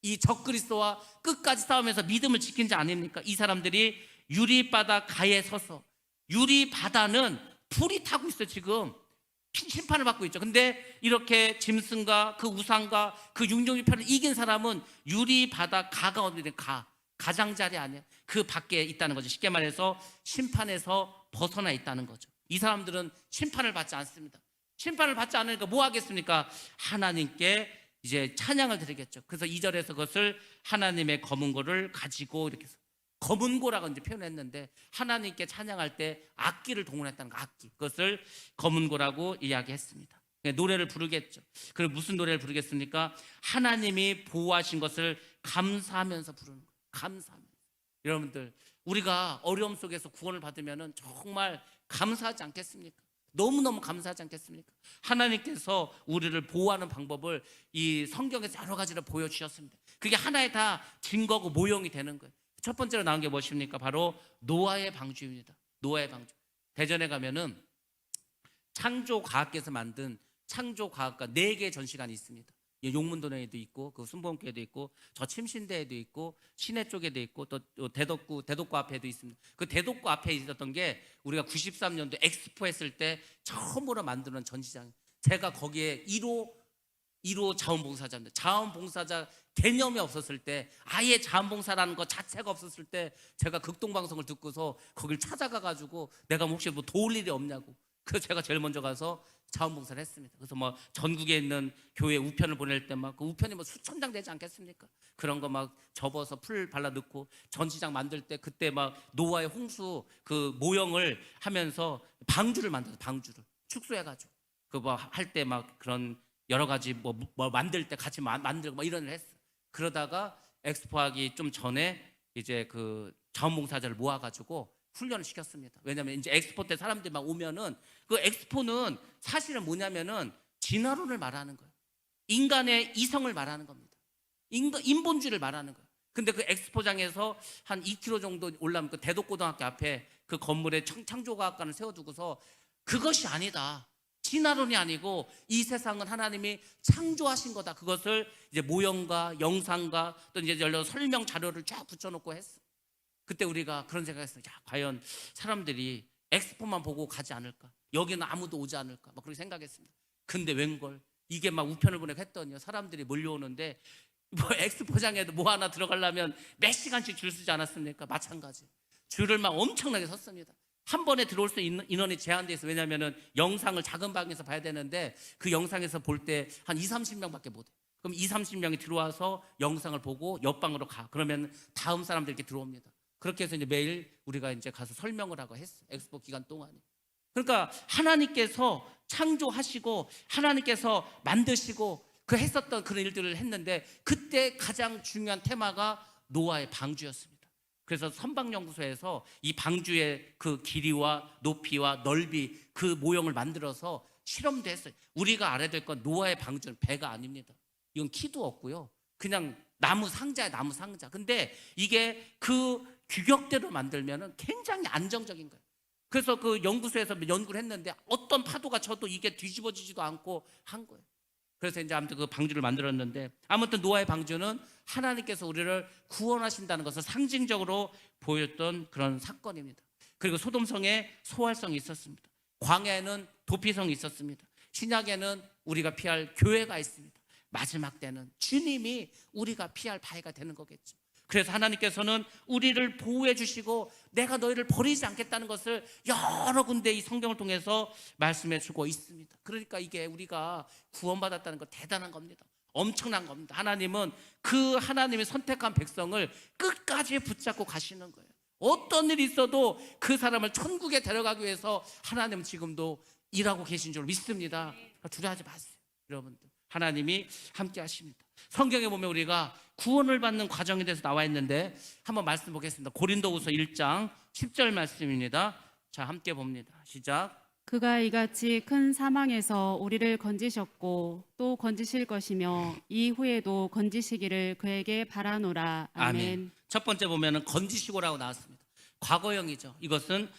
이 적그리스도와 끝까지 싸우면서 믿음을 지킨 자 아닙니까? 이 사람들이 유리바다 가에 서서, 유리바다는 불이 타고 있어요. 지금 심판을 받고 있죠. 근데 이렇게 짐승과 그 우상과 그 육룡지편을 이긴 사람은 유리바다 가가 어디 된 가장자리 아니에요. 그 밖에 있다는 거죠. 쉽게 말해서 심판에서 벗어나 있다는 거죠. 이 사람들은 심판을 받지 않습니다. 심판을 받지 않으니까 뭐 하겠습니까? 하나님께 이제 찬양을 드리겠죠. 그래서 2절에서 그것을 하나님의 검은고를 가지고, 이렇게 해서 검은고라고 이제 표현했는데, 하나님께 찬양할 때 악기를 동원했다는 거, 악기, 그것을 검은고라고 이야기했습니다. 노래를 부르겠죠. 그리고 무슨 노래를 부르겠습니까? 하나님이 보호하신 것을 감사하면서 부르는 거예요. 감사하면서. 여러분들, 우리가 어려움 속에서 구원을 받으면 정말 감사하지 않겠습니까? 너무너무 감사하지 않겠습니까? 하나님께서 우리를 보호하는 방법을 이 성경에서 여러 가지를 보여주셨습니다. 그게 하나의 다 증거고 모형이 되는 거예요. 첫 번째로 나온 게 무엇입니까? 바로 노아의 방주입니다. 노아의 방주. 대전에 가면은 창조과학계에서 만든 창조과학과 4개의 전시관이 있습니다. 용문동에도 있고, 그 순복음교회도 있고, 저 침신대에도 있고, 시내 쪽에도 있고, 또 대덕구 앞에도 있습니다. 그 대덕구 앞에 있었던 게 우리가 93년도 엑스포 했을 때 처음으로 만드는 전시장. 제가 거기에 1호 자원봉사자입니다. 자원봉사자 개념이 없었을 때, 아예 자원봉사라는 것 자체가 없었을 때, 제가 극동방송을 듣고서 거길 찾아가가지고 내가 혹시 뭐 도울 일이 없냐고, 그래서 제가 제일 먼저 가서 자원봉사를 했습니다. 그래서 뭐 전국에 있는 교회 우편을 보낼 때 막 그 우편이 뭐 수천 장 되지 않겠습니까? 그런 거 막 접어서 풀 발라 넣고 전시장 만들 때 그때 막 노아의 홍수 그 모형을 하면서 방주를 만들어서 방주를 축소해가지고 그 뭐 할 때 막 그런 여러 가지 뭐 만들 때 같이 만들고 막 이런 일 했어. 그러다가 엑스포하기 좀 전에 이제 그 자원봉사자를 모아가지고 훈련을 시켰습니다. 왜냐하면 이제 엑스포 때 사람들이 막 오면은 그 엑스포는 사실은 뭐냐면은 진화론을 말하는 거예요. 인간의 이성을 말하는 겁니다. 인본주의를 말하는 거예요. 근데 그 엑스포장에서 한 2km 정도 올라면 그 대덕고등학교 앞에 그 건물에 창조과학관을 세워두고서 그것이 아니다. 진화론이 아니고 이 세상은 하나님이 창조하신 거다. 그것을 이제 모형과 영상과 또 이제 여러 설명 자료를 쫙 붙여놓고 했어. 그때 우리가 그런 생각했어요. 야, 과연 사람들이 엑스포만 보고 가지 않을까? 여기는 아무도 오지 않을까? 막 그렇게 생각했습니다. 근데 웬걸 이게 막 우편을 보내고 했더니요, 사람들이 몰려오는데 뭐 엑스포장에도 뭐 하나 들어가려면 몇 시간씩 줄 서지 않았습니까? 마찬가지 줄을 막 엄청나게 섰습니다. 한 번에 들어올 수 있는 인원이 제한되어 있어요. 왜냐하면 영상을 작은 방에서 봐야 되는데 그 영상에서 볼 때 한 2, 30명밖에 못 해요. 그럼 2, 30명이 들어와서 영상을 보고 옆방으로 가. 그러면 다음 사람들이 이렇게 들어옵니다. 그렇게 해서 이제 매일 우리가 이제 가서 설명을 하고 했어요. 엑스포 기간 동안에. 그러니까 하나님께서 창조하시고 하나님께서 만드시고 그 했었던 그런 일들을 했는데 그때 가장 중요한 테마가 노아의 방주였습니다. 그래서 선박연구소에서 이 방주의 그 길이와 높이와 넓이 그 모형을 만들어서 실험도 했어요. 우리가 알아야 될 건 노아의 방주는 배가 아닙니다. 이건 키도 없고요. 그냥 나무 상자야, 나무 상자. 근데 이게 그 규격대로 만들면 굉장히 안정적인 거예요. 그래서 그 연구소에서 연구를 했는데 어떤 파도가 쳐도 이게 뒤집어지지도 않고 한 거예요. 그래서 이제 아무튼 그 방주를 만들었는데 아무튼 노아의 방주는 하나님께서 우리를 구원하신다는 것을 상징적으로 보였던 그런 사건입니다. 그리고 소돔성에 소활성이 있었습니다. 광야에는 도피성이 있었습니다. 신약에는 우리가 피할 교회가 있습니다. 마지막 때는 주님이 우리가 피할 바위가 되는 거겠죠. 그래서 하나님께서는 우리를 보호해 주시고 내가 너희를 버리지 않겠다는 것을 여러 군데 이 성경을 통해서 말씀해 주고 있습니다. 그러니까 이게 우리가 구원받았다는 거 대단한 겁니다. 엄청난 겁니다. 하나님은 그 하나님이 선택한 백성을 끝까지 붙잡고 가시는 거예요. 어떤 일이 있어도 그 사람을 천국에 데려가기 위해서 하나님은 지금도 일하고 계신 줄 믿습니다. 두려워하지 마세요. 여러분들 하나님이 함께 하십니다. 성경에 보면 우리가 구원을 받는 과정에 대해서 나와 있는데 한번 말씀 보겠습니다. 고린도후서 1장 10절 말씀입니다. 자, 함께 봅니다. 시작.
그가 이같이 큰 사망에서 우리를 건지셨고 또 건지실 것이며 이후에도 건지시기를 그에게 바라노라. 아멘.
첫 번째 보면은 건지시고라고 나왔습니다. 과거형이죠. 이것은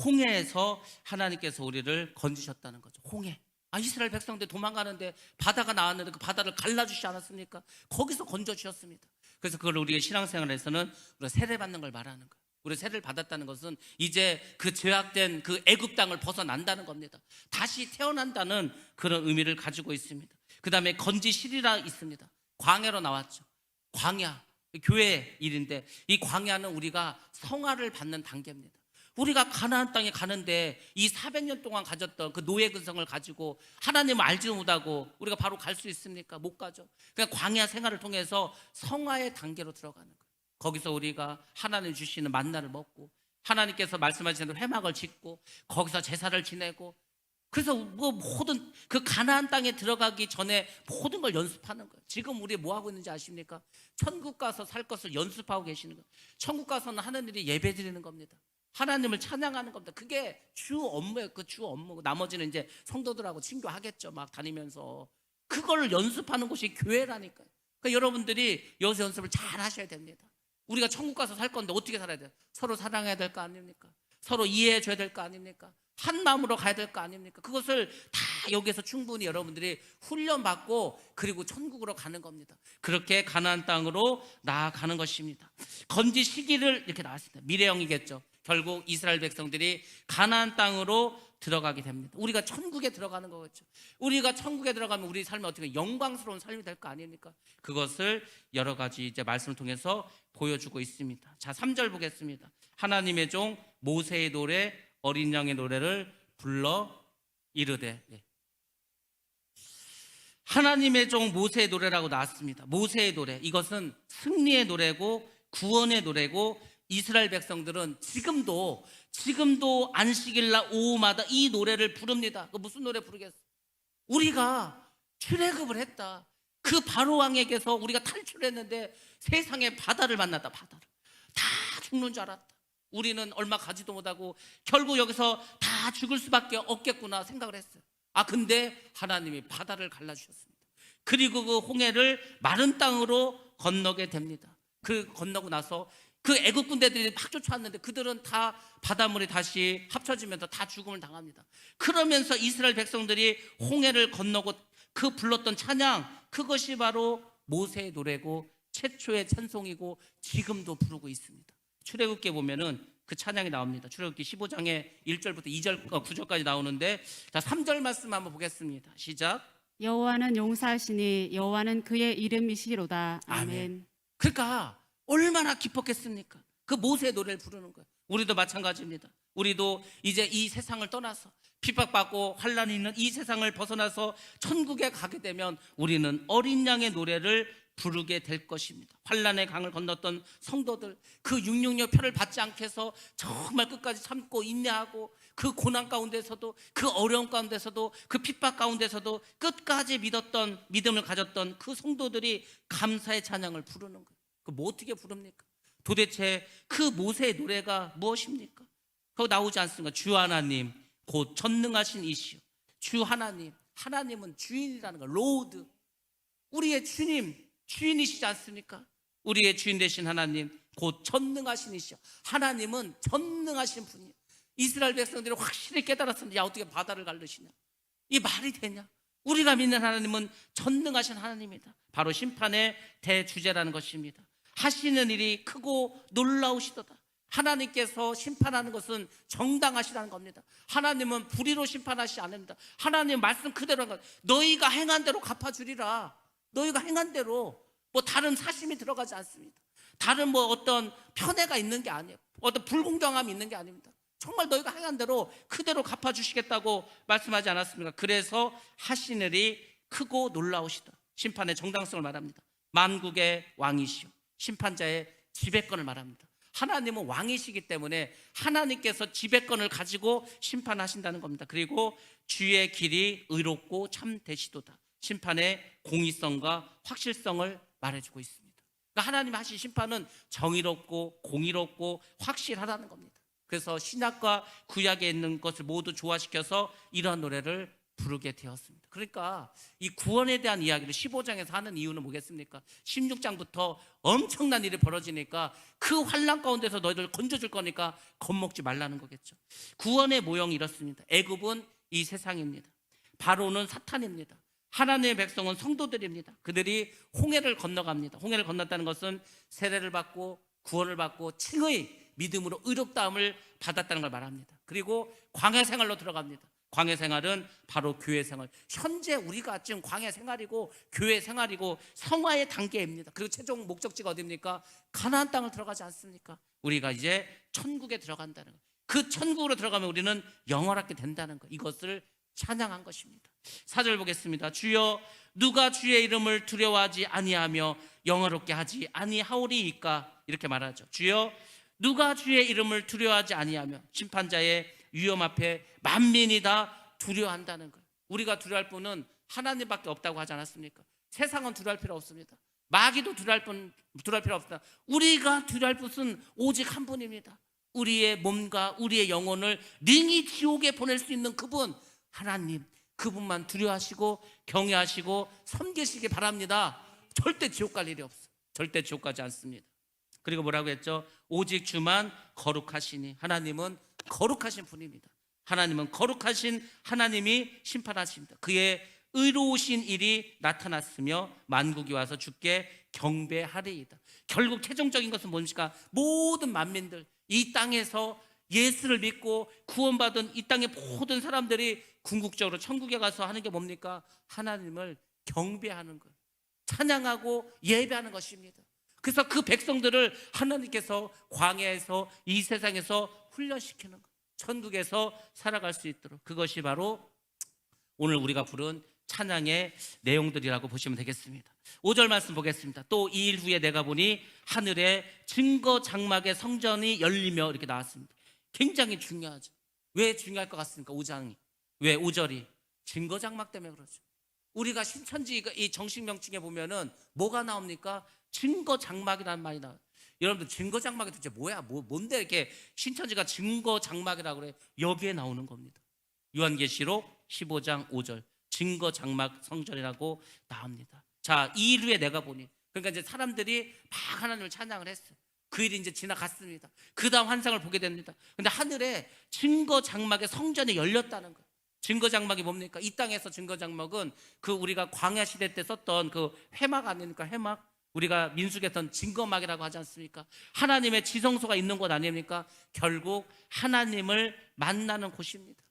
홍해에서 하나님께서 우리를 건지셨다는 거죠. 홍해. 이스라엘 백성들 도망가는데 바다가 나왔는데 그 바다를 갈라주시지 않았습니까? 거기서 건져주셨습니다. 그래서 그걸 우리의 신앙생활에서는 우리가 세례받는 걸 말하는 거예요. 우리 세례를 받았다는 것은 이제 그 죄악된 그 애굽 땅을 벗어난다는 겁니다. 다시 태어난다는 그런 의미를 가지고 있습니다. 그 다음에 건지시리라 있습니다. 광야로 나왔죠. 광야, 교회 일인데 이 광야는 우리가 성화를 받는 단계입니다. 우리가 가나안 땅에 가는데 이 400년 동안 가졌던 그 노예 근성을 가지고 하나님을 알지도 못하고 우리가 바로 갈 수 있습니까? 못 가죠. 그냥 광야 생활을 통해서 성화의 단계로 들어가는 거예요. 거기서 우리가 하나님 주시는 만나를 먹고 하나님께서 말씀하신 대로 회막을 짓고 거기서 제사를 지내고 그래서 뭐 모든 그 가나안 땅에 들어가기 전에 모든 걸 연습하는 거예요. 지금 우리 뭐 하고 있는지 아십니까? 천국 가서 살 것을 연습하고 계시는 거예요. 천국 가서는 하나님이 예배 드리는 겁니다. 하나님을 찬양하는 겁니다. 그게 주 업무예요. 그 주 업무. 나머지는 이제 성도들하고 친교하겠죠. 막 다니면서 그걸 연습하는 곳이 교회라니까요. 그러니까 여러분들이 여기서 연습을 잘 하셔야 됩니다. 우리가 천국 가서 살 건데 어떻게 살아야 돼요? 서로 사랑해야 될 거 아닙니까? 서로 이해해 줘야 될 거 아닙니까? 한 마음으로 가야 될 거 아닙니까? 그것을 다 여기에서 충분히 여러분들이 훈련받고 그리고 천국으로 가는 겁니다. 그렇게 가나안 땅으로 나아가는 것입니다. 건지 시기를 이렇게 나왔습니다. 미래형이겠죠. 결국 이스라엘 백성들이 가나안 땅으로 들어가게 됩니다. 우리가 천국에 들어가는 거겠죠. 우리가 천국에 들어가면 우리 삶이 어떻게 영광스러운 삶이 될 거 아닙니까? 그것을 여러 가지 이제 말씀을 통해서 보여주고 있습니다. 자, 3절 보겠습니다. 하나님의 종 모세의 노래 어린 양의 노래를 불러 이르되. 하나님의 종 모세의 노래라고 나왔습니다. 모세의 노래, 이것은 승리의 노래고 구원의 노래고, 이스라엘 백성들은 지금도 안식일날 오후마다 이 노래를 부릅니다. 그 무슨 노래 부르겠어? 우리가 출애굽을 했다. 그 바로 왕에게서 우리가 탈출했는데 세상에 바다를 만났다. 바다를 다 죽는 줄 알았다. 우리는 얼마 가지도 못하고 결국 여기서 다 죽을 수밖에 없겠구나 생각을 했어요. 근데 하나님이 바다를 갈라주셨습니다. 그리고 그 홍해를 마른 땅으로 건너게 됩니다. 그 건너고 나서 그 애국 군대들이 막 쫓아왔는데 그들은 다 바닷물이 다시 합쳐지면서 다 죽음을 당합니다. 그러면서 이스라엘 백성들이 홍해를 건너고 그 불렀던 찬양, 그것이 바로 모세의 노래고 최초의 찬송이고 지금도 부르고 있습니다. 출애굽기에 보면은 그 찬양이 나옵니다. 출애굽기 15장에 1절부터 2절, 9절까지 나오는데, 자, 3절 말씀 한번 보겠습니다. 시작.
여호와는 용사하시니 여호와는 그의 이름이시로다. 아멘.
그러니까 얼마나 기뻤겠습니까? 그 모세의 노래를 부르는 거예요. 우리도 마찬가지입니다. 우리도 이제 이 세상을 떠나서 핍박받고 환난이 있는 이 세상을 벗어나서 천국에 가게 되면 우리는 어린 양의 노래를 부르게 될 것입니다. 환난의 강을 건넜던 성도들, 그 666 표를 받지 않게 해서 정말 끝까지 참고 인내하고 그 고난 가운데서도, 그 어려움 가운데서도, 그 핍박 가운데서도 끝까지 믿음을 가졌던 그 성도들이 감사의 찬양을 부르는 거예요. 뭐 어떻게 부릅니까? 도대체 그 모세의 노래가 무엇입니까? 그거 나오지 않습니까? 주 하나님 곧 전능하신 이시요. 주 하나님, 하나님은 주인이라는 거, 로드. 우리의 주인이시지 않습니까? 우리의 주인 되신 하나님 곧 전능하신 이시요. 하나님은 전능하신 분이에요. 이스라엘 백성들이 확실히 깨달았습니다. 야, 어떻게 바다를 갈르시냐? 이 말이 되냐? 우리가 믿는 하나님은 전능하신 하나님이다. 바로 심판의 대주제라는 것입니다. 하시는 일이 크고 놀라우시도다. 하나님께서 심판하는 것은 정당하시다는 겁니다. 하나님은 불의로 심판하시지 않습니다. 하나님 말씀 그대로 한 것. 너희가 행한 대로 갚아주리라. 너희가 행한 대로, 뭐 다른 사심이 들어가지 않습니다. 다른 뭐 어떤 편애가 있는 게 아니에요. 어떤 불공정함이 있는 게 아닙니다. 정말 너희가 행한 대로 그대로 갚아주시겠다고 말씀하지 않았습니까? 그래서 하신 일이 크고 놀라우시다. 심판의 정당성을 말합니다. 만국의 왕이시오. 심판자의 지배권을 말합니다. 하나님은 왕이시기 때문에 하나님께서 지배권을 가지고 심판하신다는 겁니다. 그리고 주의 길이 의롭고 참되시도다. 심판의 공의성과 확실성을 말해주고 있습니다. 그러니까 하나님 하신 심판은 정의롭고 공의롭고 확실하다는 겁니다. 그래서 신약과 구약에 있는 것을 모두 조화시켜서 이러한 노래를 부르게 되었습니다. 그러니까 이 구원에 대한 이야기를 15장에서 하는 이유는 뭐겠습니까? 16장부터 엄청난 일이 벌어지니까 그 환난 가운데서 너희들 건져줄 거니까 겁먹지 말라는 거겠죠. 구원의 모형이 이렇습니다. 애굽은 이 세상입니다. 바로는 사탄입니다. 하나님의 백성은 성도들입니다. 그들이 홍해를 건너갑니다. 홍해를 건넜다는 것은 세례를 받고 구원을 받고 칭의, 믿음으로 의롭다함을 받았다는 걸 말합니다. 그리고 광야 생활로 들어갑니다. 광야 생활은 바로 교회 생활. 현재 우리가 지금 광야 생활이고 교회 생활이고 성화의 단계입니다. 그리고 최종 목적지가 어디입니까? 가나안 땅을 들어가지 않습니까? 우리가 이제 천국에 들어간다는 것. 그 천국으로 들어가면 우리는 영원하게 된다는 것. 이것을 찬양한 것입니다. 4절 보겠습니다. 주여 누가 주의 이름을 두려워하지 아니하며 영화롭게 하지 아니하오리이까? 이렇게 말하죠. 주여 누가 주의 이름을 두려워하지 아니하며, 심판자의 위험 앞에 만민이 다 두려워한다는 거예요. 우리가 두려워할 분은 하나님밖에 없다고 하지 않았습니까? 세상은 두려워할 필요 없습니다. 마귀도 두려워할 필요 없다. 우리가 두려워할 분은 오직 한 분입니다. 우리의 몸과 우리의 영혼을 능히 지옥에 보낼 수 있는 그분, 하나님, 그분만 두려워하시고 경외하시고 섬기시기 바랍니다. 절대 지옥 갈 일이 없어요. 절대 지옥 가지 않습니다. 그리고 뭐라고 했죠? 오직 주만 거룩하시니. 하나님은 거룩하신 분입니다. 하나님은 거룩하신 하나님이 심판하십니다. 그의 의로우신 일이 나타났으며 만국이 와서 주께 경배하리이다. 결국 최종적인 것은 뭡니까? 모든 만민들, 이 땅에서 예수를 믿고 구원받은 이 땅의 모든 사람들이 궁극적으로 천국에 가서 하는 게 뭡니까? 하나님을 경배하는 것, 찬양하고 예배하는 것입니다. 그래서 그 백성들을 하나님께서 광야에서 이 세상에서 훈련시키는 것, 천국에서 살아갈 수 있도록, 그것이 바로 오늘 우리가 부른 찬양의 내용들이라고 보시면 되겠습니다. 5절 말씀 보겠습니다. 또 2일 후에 내가 보니 하늘에 증거 장막의 성전이 열리며 이렇게 나왔습니다. 굉장히 중요하죠. 왜 중요할 것 같습니까? 5장이. 왜 5절이? 증거 장막 때문에 그러죠. 우리가 신천지 이 정식 명칭에 보면은 뭐가 나옵니까? 증거 장막이라는 말이 나와요. 여러분들 증거 장막이 도대체 뭐야? 뭔데 이렇게 신천지가 증거 장막이라고 그래? 여기에 나오는 겁니다. 요한계시록 15장 5절 증거 장막 성전이라고 나옵니다. 자, 이 일 후에 내가 보니, 그러니까 이제 사람들이 막 하나님을 찬양을 했어요. 그 일이 이제 지나갔습니다. 그 다음 환상을 보게 됩니다. 근데 하늘에 증거 장막의 성전이 열렸다는 거예요. 증거 장막이 뭡니까? 이 땅에서 증거 장막은 그 우리가 광야 시대 때 썼던 그 회막 아닙니까? 회막. 우리가 민수기했던 증거막이라고 하지 않습니까? 하나님의 지성소가 있는 곳 아닙니까? 결국 하나님을 만나는 곳입니다.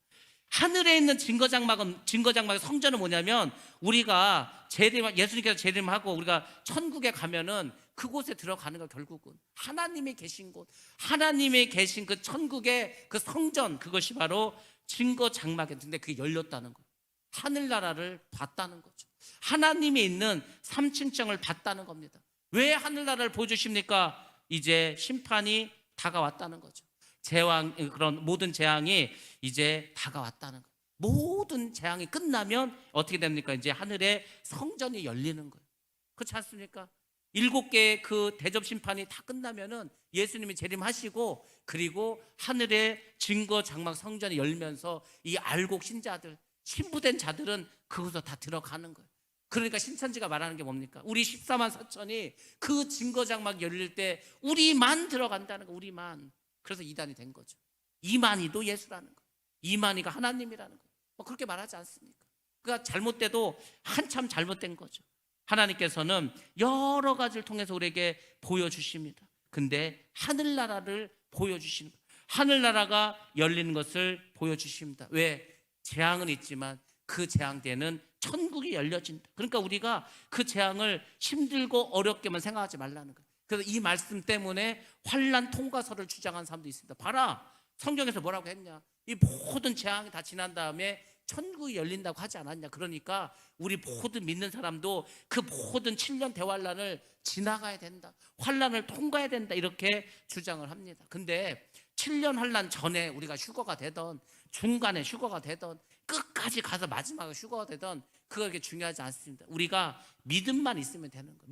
하늘에 있는 증거 장막의 성전은 뭐냐면, 우리가 예수님께서 재림하고 우리가 천국에 가면은 그곳에 들어가는 거, 결국은 하나님이 계신 곳, 하나님이 계신 그 천국의 그 성전, 그것이 바로 증거 장막인데 그게 열렸다는 거예요. 하늘나라를 봤다는 거죠. 하나님이 있는 3층장을 봤다는 겁니다. 왜 하늘나라를 보여주십니까? 이제 심판이 다가왔다는 거죠. 그런 모든 재앙이 이제 다가왔다는 거예요. 모든 재앙이 끝나면 어떻게 됩니까? 이제 하늘의 성전이 열리는 거예요. 그렇지 않습니까? 7개의 그 대접 심판이 다 끝나면은 예수님이 재림하시고, 그리고 하늘의 증거 장막 성전이 열면서 이 알곡 신자들, 신부된 자들은 그곳으로 다 들어가는 거예요. 그러니까 신천지가 말하는 게 뭡니까? 우리 14만 4천이 그 증거 장막이 열릴 때 우리만 들어간다는 거, 우리만. 그래서 이단이 된 거죠. 이만희도 예수라는 거, 이만희가 하나님이라는 거, 그렇게 말하지 않습니까? 그러니까 잘못돼도 한참 잘못된 거죠. 하나님께서는 여러 가지를 통해서 우리에게 보여주십니다. 근데 하늘나라를 보여주시는 거예요. 하늘나라가 열리는 것을 보여주십니다. 왜? 재앙은 있지만 그 재앙 때는 천국이 열려진다. 그러니까 우리가 그 재앙을 힘들고 어렵게만 생각하지 말라는 거예요. 그래서 이 말씀 때문에 환난 통과서를 주장하는 사람도 있습니다. 봐라, 성경에서 뭐라고 했냐? 이 모든 재앙이 다 지난 다음에 천국이 열린다고 하지 않았냐? 그러니까 우리 모든 믿는 사람도 그 모든 7년 대환란을 지나가야 된다, 환란을 통과해야 된다, 이렇게 주장을 합니다. 근데 7년 환란 전에 우리가 휴거가 되던, 중간에 휴거가 되던, 끝까지 가서 마지막에 휴거가 되던, 그게 중요하지 않습니다. 우리가 믿음만 있으면 되는 거예요.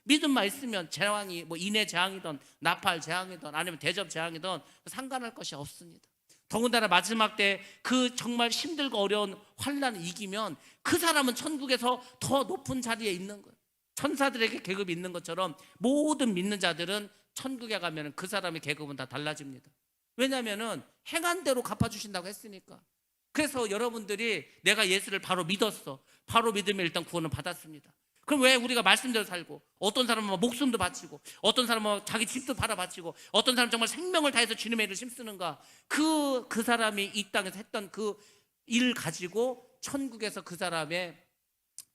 믿음만 있으면 재앙이 뭐 인해 재앙이든 나팔 재앙이든 아니면 대접 재앙이든 상관할 것이 없습니다. 더군다나 마지막 때 그 정말 힘들고 어려운 환난을 이기면 그 사람은 천국에서 더 높은 자리에 있는 거예요. 천사들에게 계급이 있는 것처럼 모든 믿는 자들은 천국에 가면 그 사람의 계급은 다 달라집니다. 왜냐하면 행한 대로 갚아주신다고 했으니까. 그래서 여러분들이 내가 예수를 바로 믿었어, 바로 믿으면 일단 구원을 받았습니다. 그럼 왜 우리가 말씀대로 살고, 어떤 사람은 목숨도 바치고, 어떤 사람은 자기 집도 팔아 바치고, 어떤 사람은 정말 생명을 다해서 주님의 일을 힘쓰는가? 그 사람이 이 땅에서 했던 그 일을 가지고 천국에서 그 사람의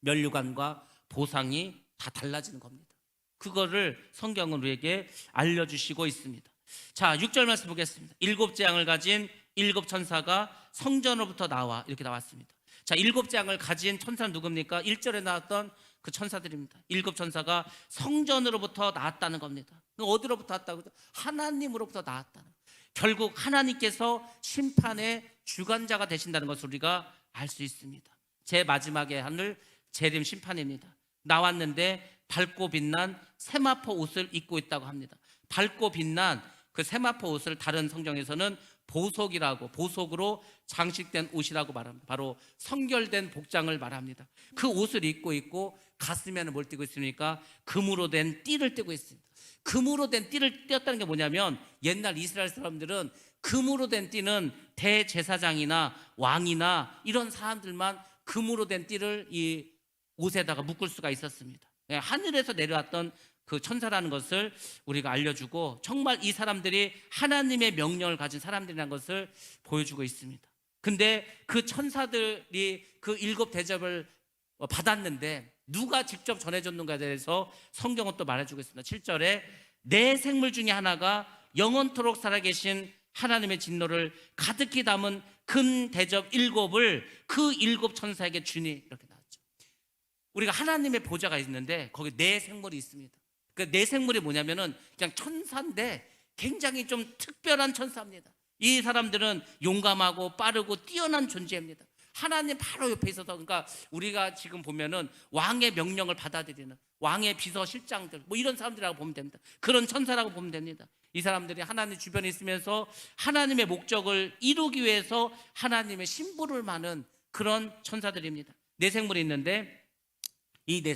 면류관과 보상이 다 달라지는 겁니다. 그거를 성경은 우리에게 알려주시고 있습니다. 자, 6절 말씀 보겠습니다. 7재앙을 가진 7천사가 성전으로부터 나와, 이렇게 나왔습니다. 자, 7재앙을 가진 천사는 누굽니까? 1절에 나왔던 그 천사들입니다. 7천사가 성전으로부터 나왔다는 겁니다. 어디로부터 왔다고? 하나님으로부터 나왔다는. 결국 하나님께서 심판의 주관자가 되신다는 것을 우리가 알 수 있습니다. 제 마지막의 하늘 재림 심판입니다. 나왔는데 밝고 빛난 세마포 옷을 입고 있다고 합니다. 밝고 빛난 그 세마포 옷을 다른 성경에서는 보석이라고, 보석으로 장식된 옷이라고 말합니다. 바로 성결된 복장을 말합니다. 그 옷을 입고 있고 가슴에는 뭘 띠고 있습니까? 금으로 된 띠를 띠고 있습니다. 금으로 된 띠를 띄었다는 게 뭐냐면, 옛날 이스라엘 사람들은 금으로 된 띠는 대제사장이나 왕이나 이런 사람들만 금으로 된 띠를 이 옷에다가 묶을 수가 있었습니다. 하늘에서 내려왔던 그 천사라는 것을 우리가 알려주고, 정말 이 사람들이 하나님의 명령을 가진 사람들이라는 것을 보여주고 있습니다. 근데 그 천사들이 그 7 대접을 받았는데 누가 직접 전해줬는가에 대해서 성경은 또 말해주고 있습니다. 7절에 내 생물 중에 하나가 영원토록 살아계신 하나님의 진노를 가득히 담은 그 큰 대접 7을 그 7 천사에게 주니 이렇게 나왔죠. 우리가 하나님의 보좌가 있는데 거기 네 생물이 있습니다. 그 네 생물이 뭐냐면은 그냥 천사인데 굉장히 좀 특별한 천사입니다. 이 사람들은 용감하고 빠르고 뛰어난 존재입니다. 하나님 바로 옆에 있어서, 그러니까 우리가 지금 보면은 왕의 명령을 받아들이는 왕의 비서실장들 뭐 이런 사람들이라고 보면 됩니다. 그런 천사라고 보면 됩니다. 이 사람들이 하나님 주변에 있으면서 하나님의 목적을 이루기 위해서 하나님의 심부를 마는 그런 천사들입니다. 네 생물이 있는데 이 네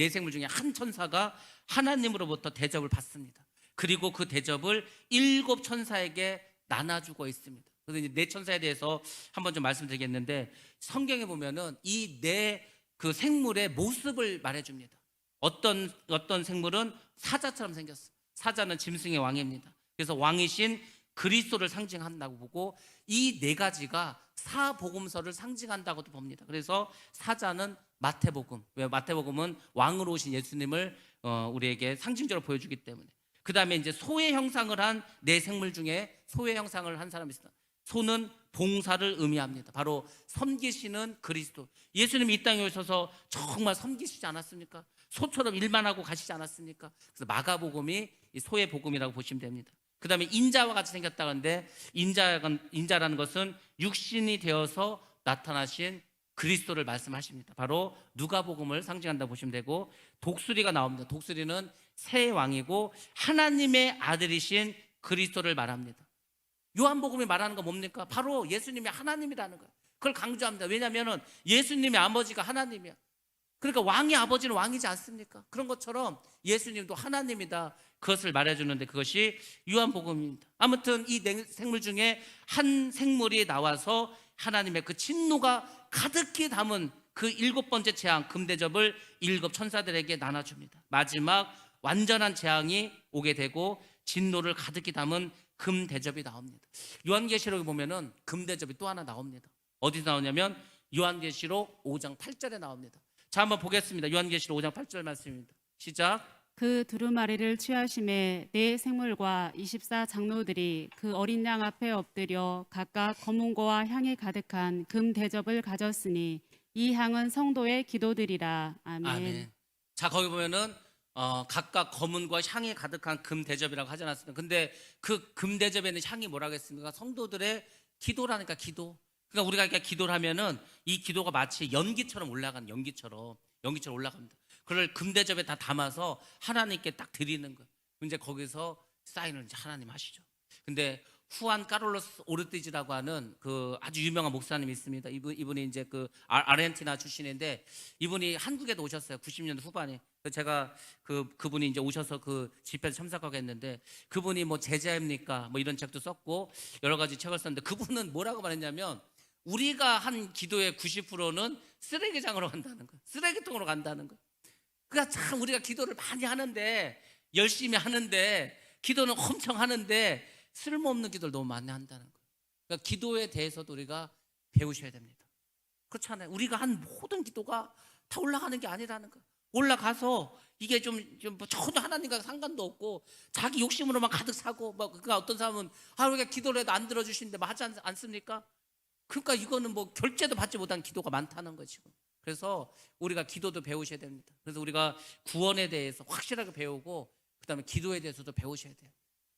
생물 중에 한 천사가 하나님으로부터 대접을 받습니다. 그리고 그 대접을 7 천사에게 나눠주고 있습니다. 그래서 이제 네 천사에 대해서 한번 좀 말씀드리겠는데, 성경에 보면은 이 네 그 생물의 모습을 말해줍니다. 어떤 생물은 사자처럼 생겼어. 사자는 짐승의 왕입니다. 그래서 왕이신 그리스도를 상징한다고 보고, 이 네 가지가 사복음서를 상징한다고도 봅니다. 그래서 사자는 마태복음, 왜 마태복음은 왕으로 오신 예수님을 우리에게 상징적으로 보여주기 때문에. 그 다음에 이제 소의 형상을 한 네 생물 중에 소의 형상을 한 사람이 있습니다. 소는 봉사를 의미합니다. 바로 섬기시는 그리스도. 예수님이 이 땅에 오셔서 정말 섬기시지 않았습니까? 소처럼 일만 하고 가시지 않았습니까? 그래서 마가복음이 이 소의 복음이라고 보시면 됩니다. 그 다음에 인자와 같이 생겼다는데, 인자라는 것은 육신이 되어서 나타나신 그리스도를 말씀하십니다. 바로 누가복음을 상징한다고 보시면 되고, 독수리가 나옵니다. 독수리는 새 왕이고 하나님의 아들이신 그리스도를 말합니다. 요한복음이 말하는 건 뭡니까? 바로 예수님이 하나님이라는 거예요. 그걸 강조합니다. 왜냐하면 예수님의 아버지가 하나님이야. 그러니까 왕의 아버지는 왕이지 않습니까? 그런 것처럼 예수님도 하나님이다, 그것을 말해주는데 그것이 요한복음입니다. 아무튼 이 네 생물 중에 한 생물이 나와서 하나님의 그 진노가 가득히 담은 그 7번째 재앙 금대접을 7 천사들에게 나눠줍니다. 마지막 완전한 재앙이 오게 되고 진노를 가득히 담은 금대접이 나옵니다. 요한계시록에 보면은 금대접이 또 하나 나옵니다. 어디서 나오냐면 요한계시록 5장 8절에 나옵니다. 자, 한번 보겠습니다. 요한계시록 5장 8절 말씀입니다. 시작.
그 두루마리를 취하심에 네 생물과 24 장로들이 그 어린 양 앞에 엎드려 각각 검은고와 향이 가득한 금 대접을 가졌으니 이 향은 성도의 기도들이라. 아멘.
아멘. 자, 거기 보면은 각각 검은과 향이 가득한 금 대접이라고 하지 않았습니까? 근데 그 금 대접에는 향이 뭐라고 했습니까? 성도들의 기도라니까, 기도. 그러니까 우리가 이렇게 기도를 하면은 이 기도가 마치 연기처럼 올라가는, 연기처럼 올라갑니다. 그걸 금 대접에 다 담아서 하나님께 딱 드리는 거예요. 이제 거기서 사인을 이제 하나님 하시죠. 근데 후안 카를로스 오르티즈라고 하는 그 아주 유명한 목사님이 있습니다. 이분이 이제 그 아르헨티나 출신인데, 이분이 한국에도 오셨어요. 90년대 후반에. 제가 그분이 이제 오셔서 그 집회에 참석하게 했는데, 그분이 뭐 제자입니까? 뭐 이런 책도 썼고 여러 가지 책을 썼는데, 그분은 뭐라고 말했냐면, 우리가 한 기도의 90%는 쓰레기장으로 간다는 거예요. 쓰레기통으로 간다는 거예요. 그러니까 참 우리가 기도를 많이 하는데, 열심히 하는데, 기도는 엄청 하는데 쓸모없는 기도를 너무 많이 한다는 거예요. 그러니까 기도에 대해서도 우리가 배우셔야 됩니다. 그렇잖아요. 우리가 한 모든 기도가 다 올라가는 게 아니라는 거예요. 올라가서 이게 좀 전혀 하나님과 상관도 없고 자기 욕심으로만 가득 사고, 뭐 그러니까 어떤 사람은 우리가 기도를 해도 안 들어주시는데 뭐 하지 않습니까? 그러니까 이거는 뭐 결제도 받지 못한 기도가 많다는 거죠. 그래서 우리가 기도도 배우셔야 됩니다. 그래서 우리가 구원에 대해서 확실하게 배우고, 그다음에 기도에 대해서도 배우셔야 돼요.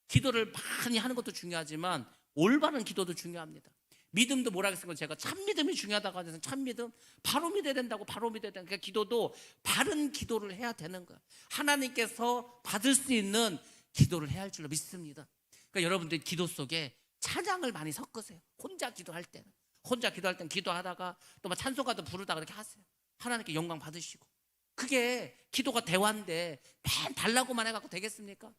기도를 많이 하는 것도 중요하지만 올바른 기도도 중요합니다. 믿음도 뭐라 그랬습니까? 제가 참믿음이 중요하다고 하면서 참믿음, 바로 믿어야 된다고, 바로 믿어야 된다. 그러니까 기도도 바른 기도를 해야 되는 거예요. 하나님께서 받을 수 있는 기도를 해야 할 줄로 믿습니다. 그러니까 여러분들 기도 속에 찬양을 많이 섞으세요. 혼자 기도할 때는 기도하다가 또 막 찬송가도 부르다가 그렇게 하세요. 하나님께 영광 받으시고. 그게 기도가 대화인데 맨 달라고만 해갖고 되겠습니까?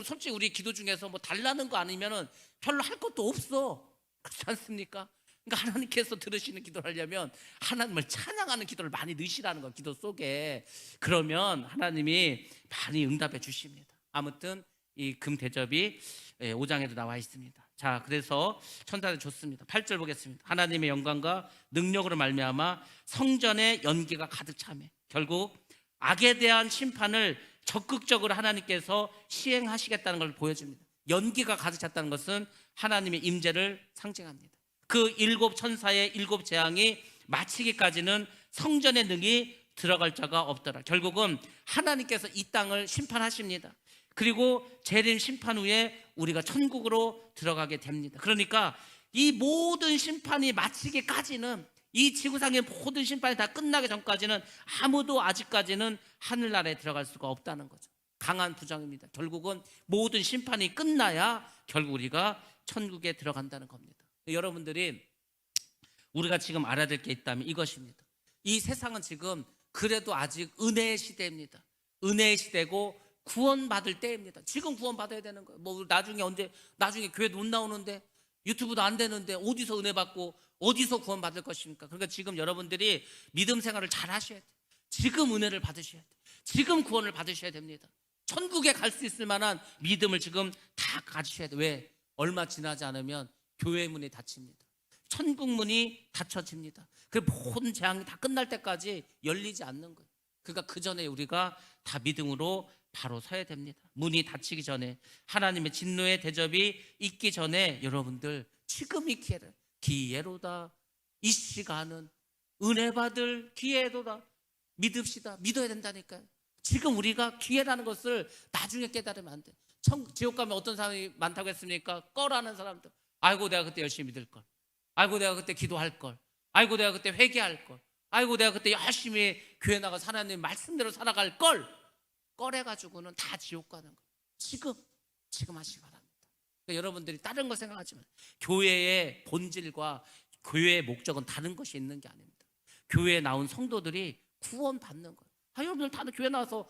솔직히 우리 기도 중에서 뭐 달라는 거 아니면은 별로 할 것도 없어. 그렇지 않습니까? 그러니까 하나님께서 들으시는 기도를 하려면 하나님을 찬양하는 기도를 많이 넣으시라는 거, 기도 속에. 그러면 하나님이 많이 응답해 주십니다. 아무튼 이 금 대접이 5장에도 나와 있습니다. 자, 그래서 천사들 좋습니다. 8절 보겠습니다. 하나님의 영광과 능력으로 말미암아 성전에 연기가 가득 차매. 결국 악에 대한 심판을 적극적으로 하나님께서 시행하시겠다는 걸 보여줍니다. 연기가 가득 찼다는 것은 하나님의 임재를 상징합니다. 그 그 일곱 천사의 일곱 재앙이 마치기까지는 성전의 능이 들어갈 자가 없더라. 결국은 하나님께서 이 땅을 심판하십니다. 그리고 재림 심판 후에 우리가 천국으로 들어가게 됩니다. 그러니까 이 모든 심판이 마치기까지는, 이 지구상의 모든 심판이 다 끝나기 전까지는 아무도 아직까지는 하늘나라에 들어갈 수가 없다는 거죠. 강한 부정입니다. 결국은 모든 심판이 끝나야 결국 우리가 천국에 들어간다는 겁니다. 여러분들이 우리가 지금 알아야 될 게 있다면 이것입니다. 이 세상은 지금 그래도 아직 은혜의 시대입니다. 은혜의 시대고 구원받을 때입니다. 지금 구원받아야 되는 거예요. 뭐 나중에 교회 못 나오는데, 유튜브도 안 되는데 어디서 은혜 받고 어디서 구원받을 것입니까? 그러니까 지금 여러분들이 믿음 생활을 잘 하셔야 돼요. 지금 은혜를 받으셔야 돼요. 지금 구원을 받으셔야 됩니다. 천국에 갈 수 있을 만한 믿음을 지금 다 가지셔야 돼요. 왜? 얼마 지나지 않으면 교회 문이 닫힙니다. 천국 문이 닫혀집니다. 그 모든 재앙이 다 끝날 때까지 열리지 않는 거예요. 그러니까 그 전에 우리가 다 믿음으로 바로 서야 됩니다. 문이 닫히기 전에, 하나님의 진노의 대접이 있기 전에 여러분들 지금 이 기회로다. 이 시간은 은혜 받을 기회로다. 믿읍시다. 믿어야 된다니까요. 지금 우리가 기회라는 것을 나중에 깨달으면 안 돼. 지옥 가면 어떤 사람이 많다고 했습니까? 꺼라는 사람들. 아이고 내가 그때 열심히 믿을 걸. 아이고 내가 그때 기도할 걸. 아이고 내가 그때 회개할 걸. 아이고 내가 그때 열심히 교회 나가서 하나님 말씀대로 살아갈 걸. 꺼래가지고는 다 지옥 가는 거예요. 지금 하시기 바랍니다. 그러니까 여러분들이 다른 거 생각하지 마세요. 교회의 본질과 교회의 목적은 다른 것이 있는 게 아닙니다. 교회에 나온 성도들이 구원받는 거예요. 여러분들 다들 교회 나와서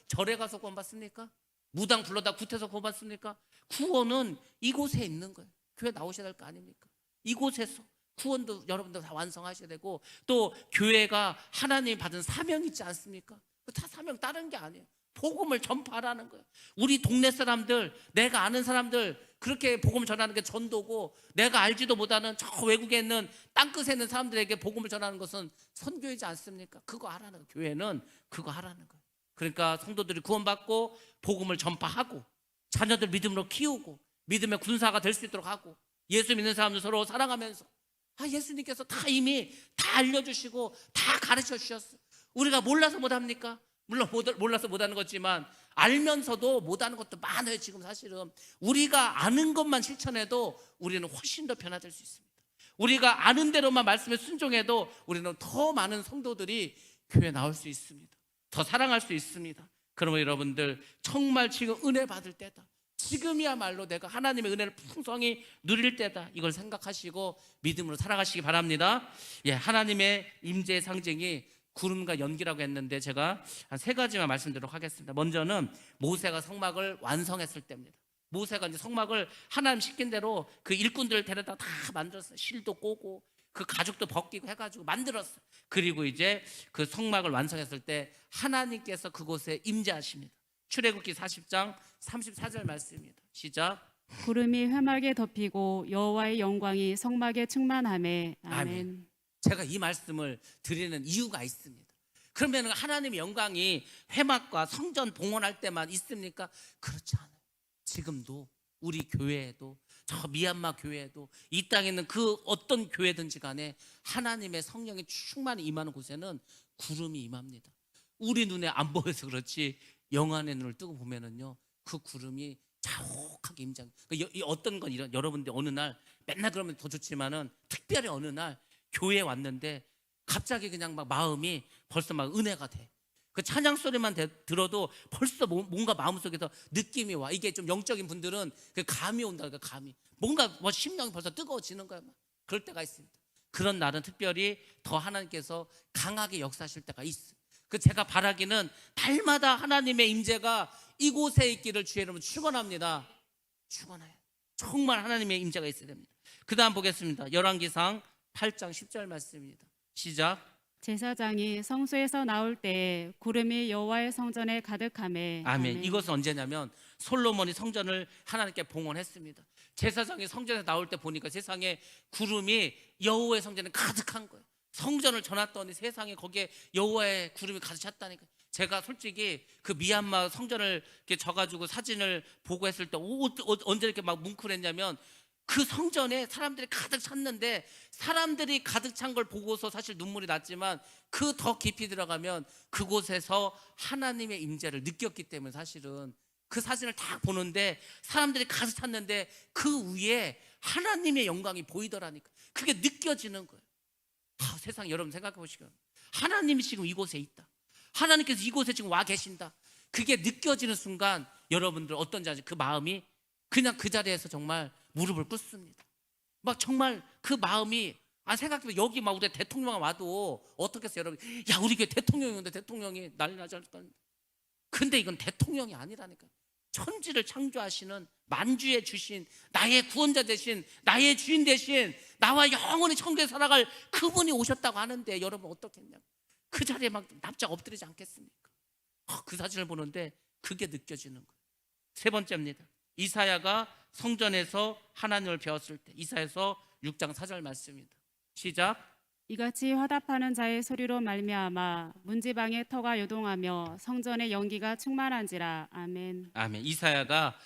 절에 가서 구원받습니까? 무당 불러다 구태서 구원받습니까? 구원은 이곳에 있는 거예요. 교회 나오셔야 될 거 아닙니까? 이곳에서 구원도 여러분들 다 완성하셔야 되고, 또 교회가 하나님이 받은 사명이 있지 않습니까? 다 사명 다른 게 아니에요. 복음을 전파하라는 거예요. 우리 동네 사람들, 내가 아는 사람들, 그렇게 복음을 전하는 게 전도고, 내가 알지도 못하는 저 외국에 있는 땅끝에 있는 사람들에게 복음을 전하는 것은 선교이지 않습니까? 그거 하라는 거예요. 교회는 그거 하라는 거예요. 그러니까 성도들이 구원받고 복음을 전파하고 자녀들 믿음으로 키우고 믿음의 군사가 될 수 있도록 하고, 예수 믿는 사람들 서로 사랑하면서, 예수님께서 다 이미 다 알려주시고 다 가르쳐 주셨어요. 우리가 몰라서 못합니까? 물론 몰라서 못하는 거지만 알면서도 못하는 것도 많아요. 지금 사실은 우리가 아는 것만 실천해도 우리는 훨씬 더 변화될 수 있습니다. 우리가 아는 대로만 말씀에 순종해도 우리는 더 많은 성도들이 교회에 나올 수 있습니다. 더 사랑할 수 있습니다. 그러면 여러분들 정말 지금 은혜 받을 때다. 지금이야말로 내가 하나님의 은혜를 풍성히 누릴 때다. 이걸 생각하시고 믿음으로 살아가시기 바랍니다. 하나님의 임재의 상징이 구름과 연기라고 했는데 제가 한 세 가지만 말씀드리도록 하겠습니다. 먼저는 모세가 성막을 완성했을 때입니다. 모세가 이제 성막을 하나님 시킨 대로 그 일꾼들 데려다 다 만들었어요. 실도 꼬고 그 가죽도 벗기고 해가지고 만들었어요. 그리고 이제 그 성막을 완성했을 때 하나님께서 그곳에 임재하십니다. 출애굽기 40장 34절 말씀입니다. 시작.
구름이 회막에 덮이고 여호와의 영광이 성막에 충만하매. 아멘.
제가 이 말씀을 드리는 이유가 있습니다. 그러면 하나님의 영광이 회막과 성전 봉헌할 때만 있습니까? 그렇지 않아요. 지금도 우리 교회에도, 저 미얀마 교회에도, 이 땅에 있는 그 어떤 교회든지 간에 하나님의 성령이 충만히 임하는 곳에는 구름이 임합니다. 우리 눈에 안 보여서 그렇지 영안의 눈을 뜨고 보면은요, 그 구름이 자욱하게 임장. 어떤 건 이런, 여러분들 어느 날 맨날 그러면 더 좋지만은 특별히 어느 날 교회에 왔는데 갑자기 그냥 막 마음이 벌써 막 은혜가 돼. 그 찬양 소리만 들어도 벌써 뭔가 마음속에서 느낌이 와. 이게 좀 영적인 분들은 그 감이 온다. 그 감이 뭔가 심령이 벌써 뜨거워지는 거야. 막 그럴 때가 있습니다. 그런 날은 특별히 더 하나님께서 강하게 역사하실 때가 있어요. 그 제가 바라기는 달마다 하나님의 임재가 이곳에 있기를 주의 이름으로 축원합니다. 축원해요. 정말 하나님의 임재가 있어야 됩니다. 그 다음 보겠습니다. 열왕기상 8장 10절 말씀입니다. 시작.
제사장이 성소에서 나올 때에 구름이 여호와의 성전에 가득하매.
아멘. 이것은 언제냐면 솔로몬이 성전을 하나님께 봉헌했습니다. 제사장이 성전에 나올 때 보니까 세상에 구름이 여호와의 성전에 가득한 거예요. 성전을 전했더니 세상에 거기에 여호와의 구름이 가득 찼다니까. 제가 솔직히 그 미얀마 성전을 이렇게 져가지고 사진을 보고 했을 때 언제 이렇게 막 뭉클했냐면 그 성전에 사람들이 가득 찼는데 사람들이 가득 찬 걸 보고서 사실 눈물이 났지만 그 더 깊이 들어가면 그곳에서 하나님의 임재를 느꼈기 때문에 사실은 그 사진을 딱 보는데 사람들이 가득 찼는데 그 위에 하나님의 영광이 보이더라니까. 그게 느껴지는 거예요. 세상 여러분 생각해 보시면 하나님이 지금 이곳에 있다. 하나님께서 이곳에 지금 와 계신다. 그게 느껴지는 순간 여러분들 어떤지 아세요? 그 마음이 그냥 그 자리에서 정말 무릎을 꿇습니다. 막 정말 그 마음이 생각해보면 여기 막 우리 대통령 와도 어떻겠어요 여러분? 야 우리 교회 대통령이 오는데 대통령이 난리 나지 않을까? 근데 이건 대통령이 아니라니까. 천지를 창조하시는 만주의 주신 나의 구원자 되신 나의 주인 되신 나와 영원히 천국에 살아갈 그분이 오셨다고 하는데 여러분 어떻겠냐고. 그 자리에 막 납작 엎드리지 않겠습니까? 그 사진을 보는데 그게 느껴지는 거예요. 세 번째입니다. 이사야가 성전에서 하나님을 배웠을 때 이사야서 6장 4절 말씀입니다. 시작.
이같이 화답하는 자의 소리로 말미암아 문지방의 터가 요동하며 성전의 연기가 충만한지라. 아멘.
아멘. 이사야가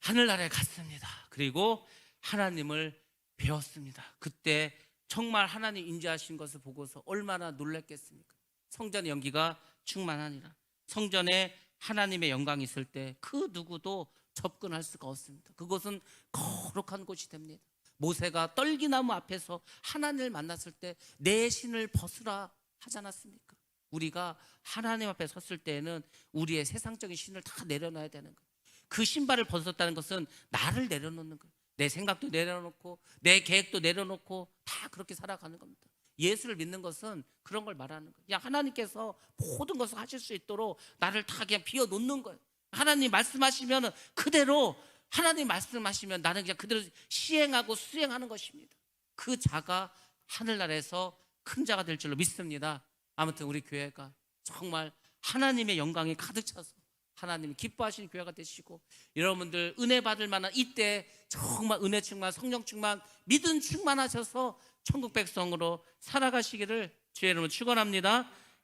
하늘나라에 갔습니다. 그리고 하나님을 배웠습니다. 그때 정말 하나님 인자하신 것을 보고서 얼마나 놀랐겠습니까? 성전의 연기가 충만하니라. 성전에 하나님의 영광이 있을 때 그 누구도 접근할 수가 없습니다. 그곳은 거룩한 곳이 됩니다. 모세가 떨기나무 앞에서 하나님을 만났을 때 내 신을 벗으라 하지 않았습니까? 우리가 하나님 앞에 섰을 때에는 우리의 세상적인 신을 다 내려놔야 되는 거예요. 그 신발을 벗었다는 것은 나를 내려놓는 거예요. 내 생각도 내려놓고 내 계획도 내려놓고 다 그렇게 살아가는 겁니다. 예수를 믿는 것은 그런 걸 말하는 거예요. 그냥 하나님께서 모든 것을 하실 수 있도록 나를 다 그냥 비워놓는 거예요. 하나님 말씀하시면 그대로 하나님 말씀하시면 나는 그냥 그대로 시행하고 수행하는 것입니다. 그 자가 하늘나라에서 큰 자가 될 줄로 믿습니다. 아무튼 우리 교회가 정말 하나님의 영광이 가득 차서 하나님이 기뻐하시는 교회가 되시고 여러분들 은혜 받을 만한 이때 정말 은혜 충만 성령 충만 믿음 충만하셔서 천국 백성으로 살아가시기를 주의 이름으로 축원합니다.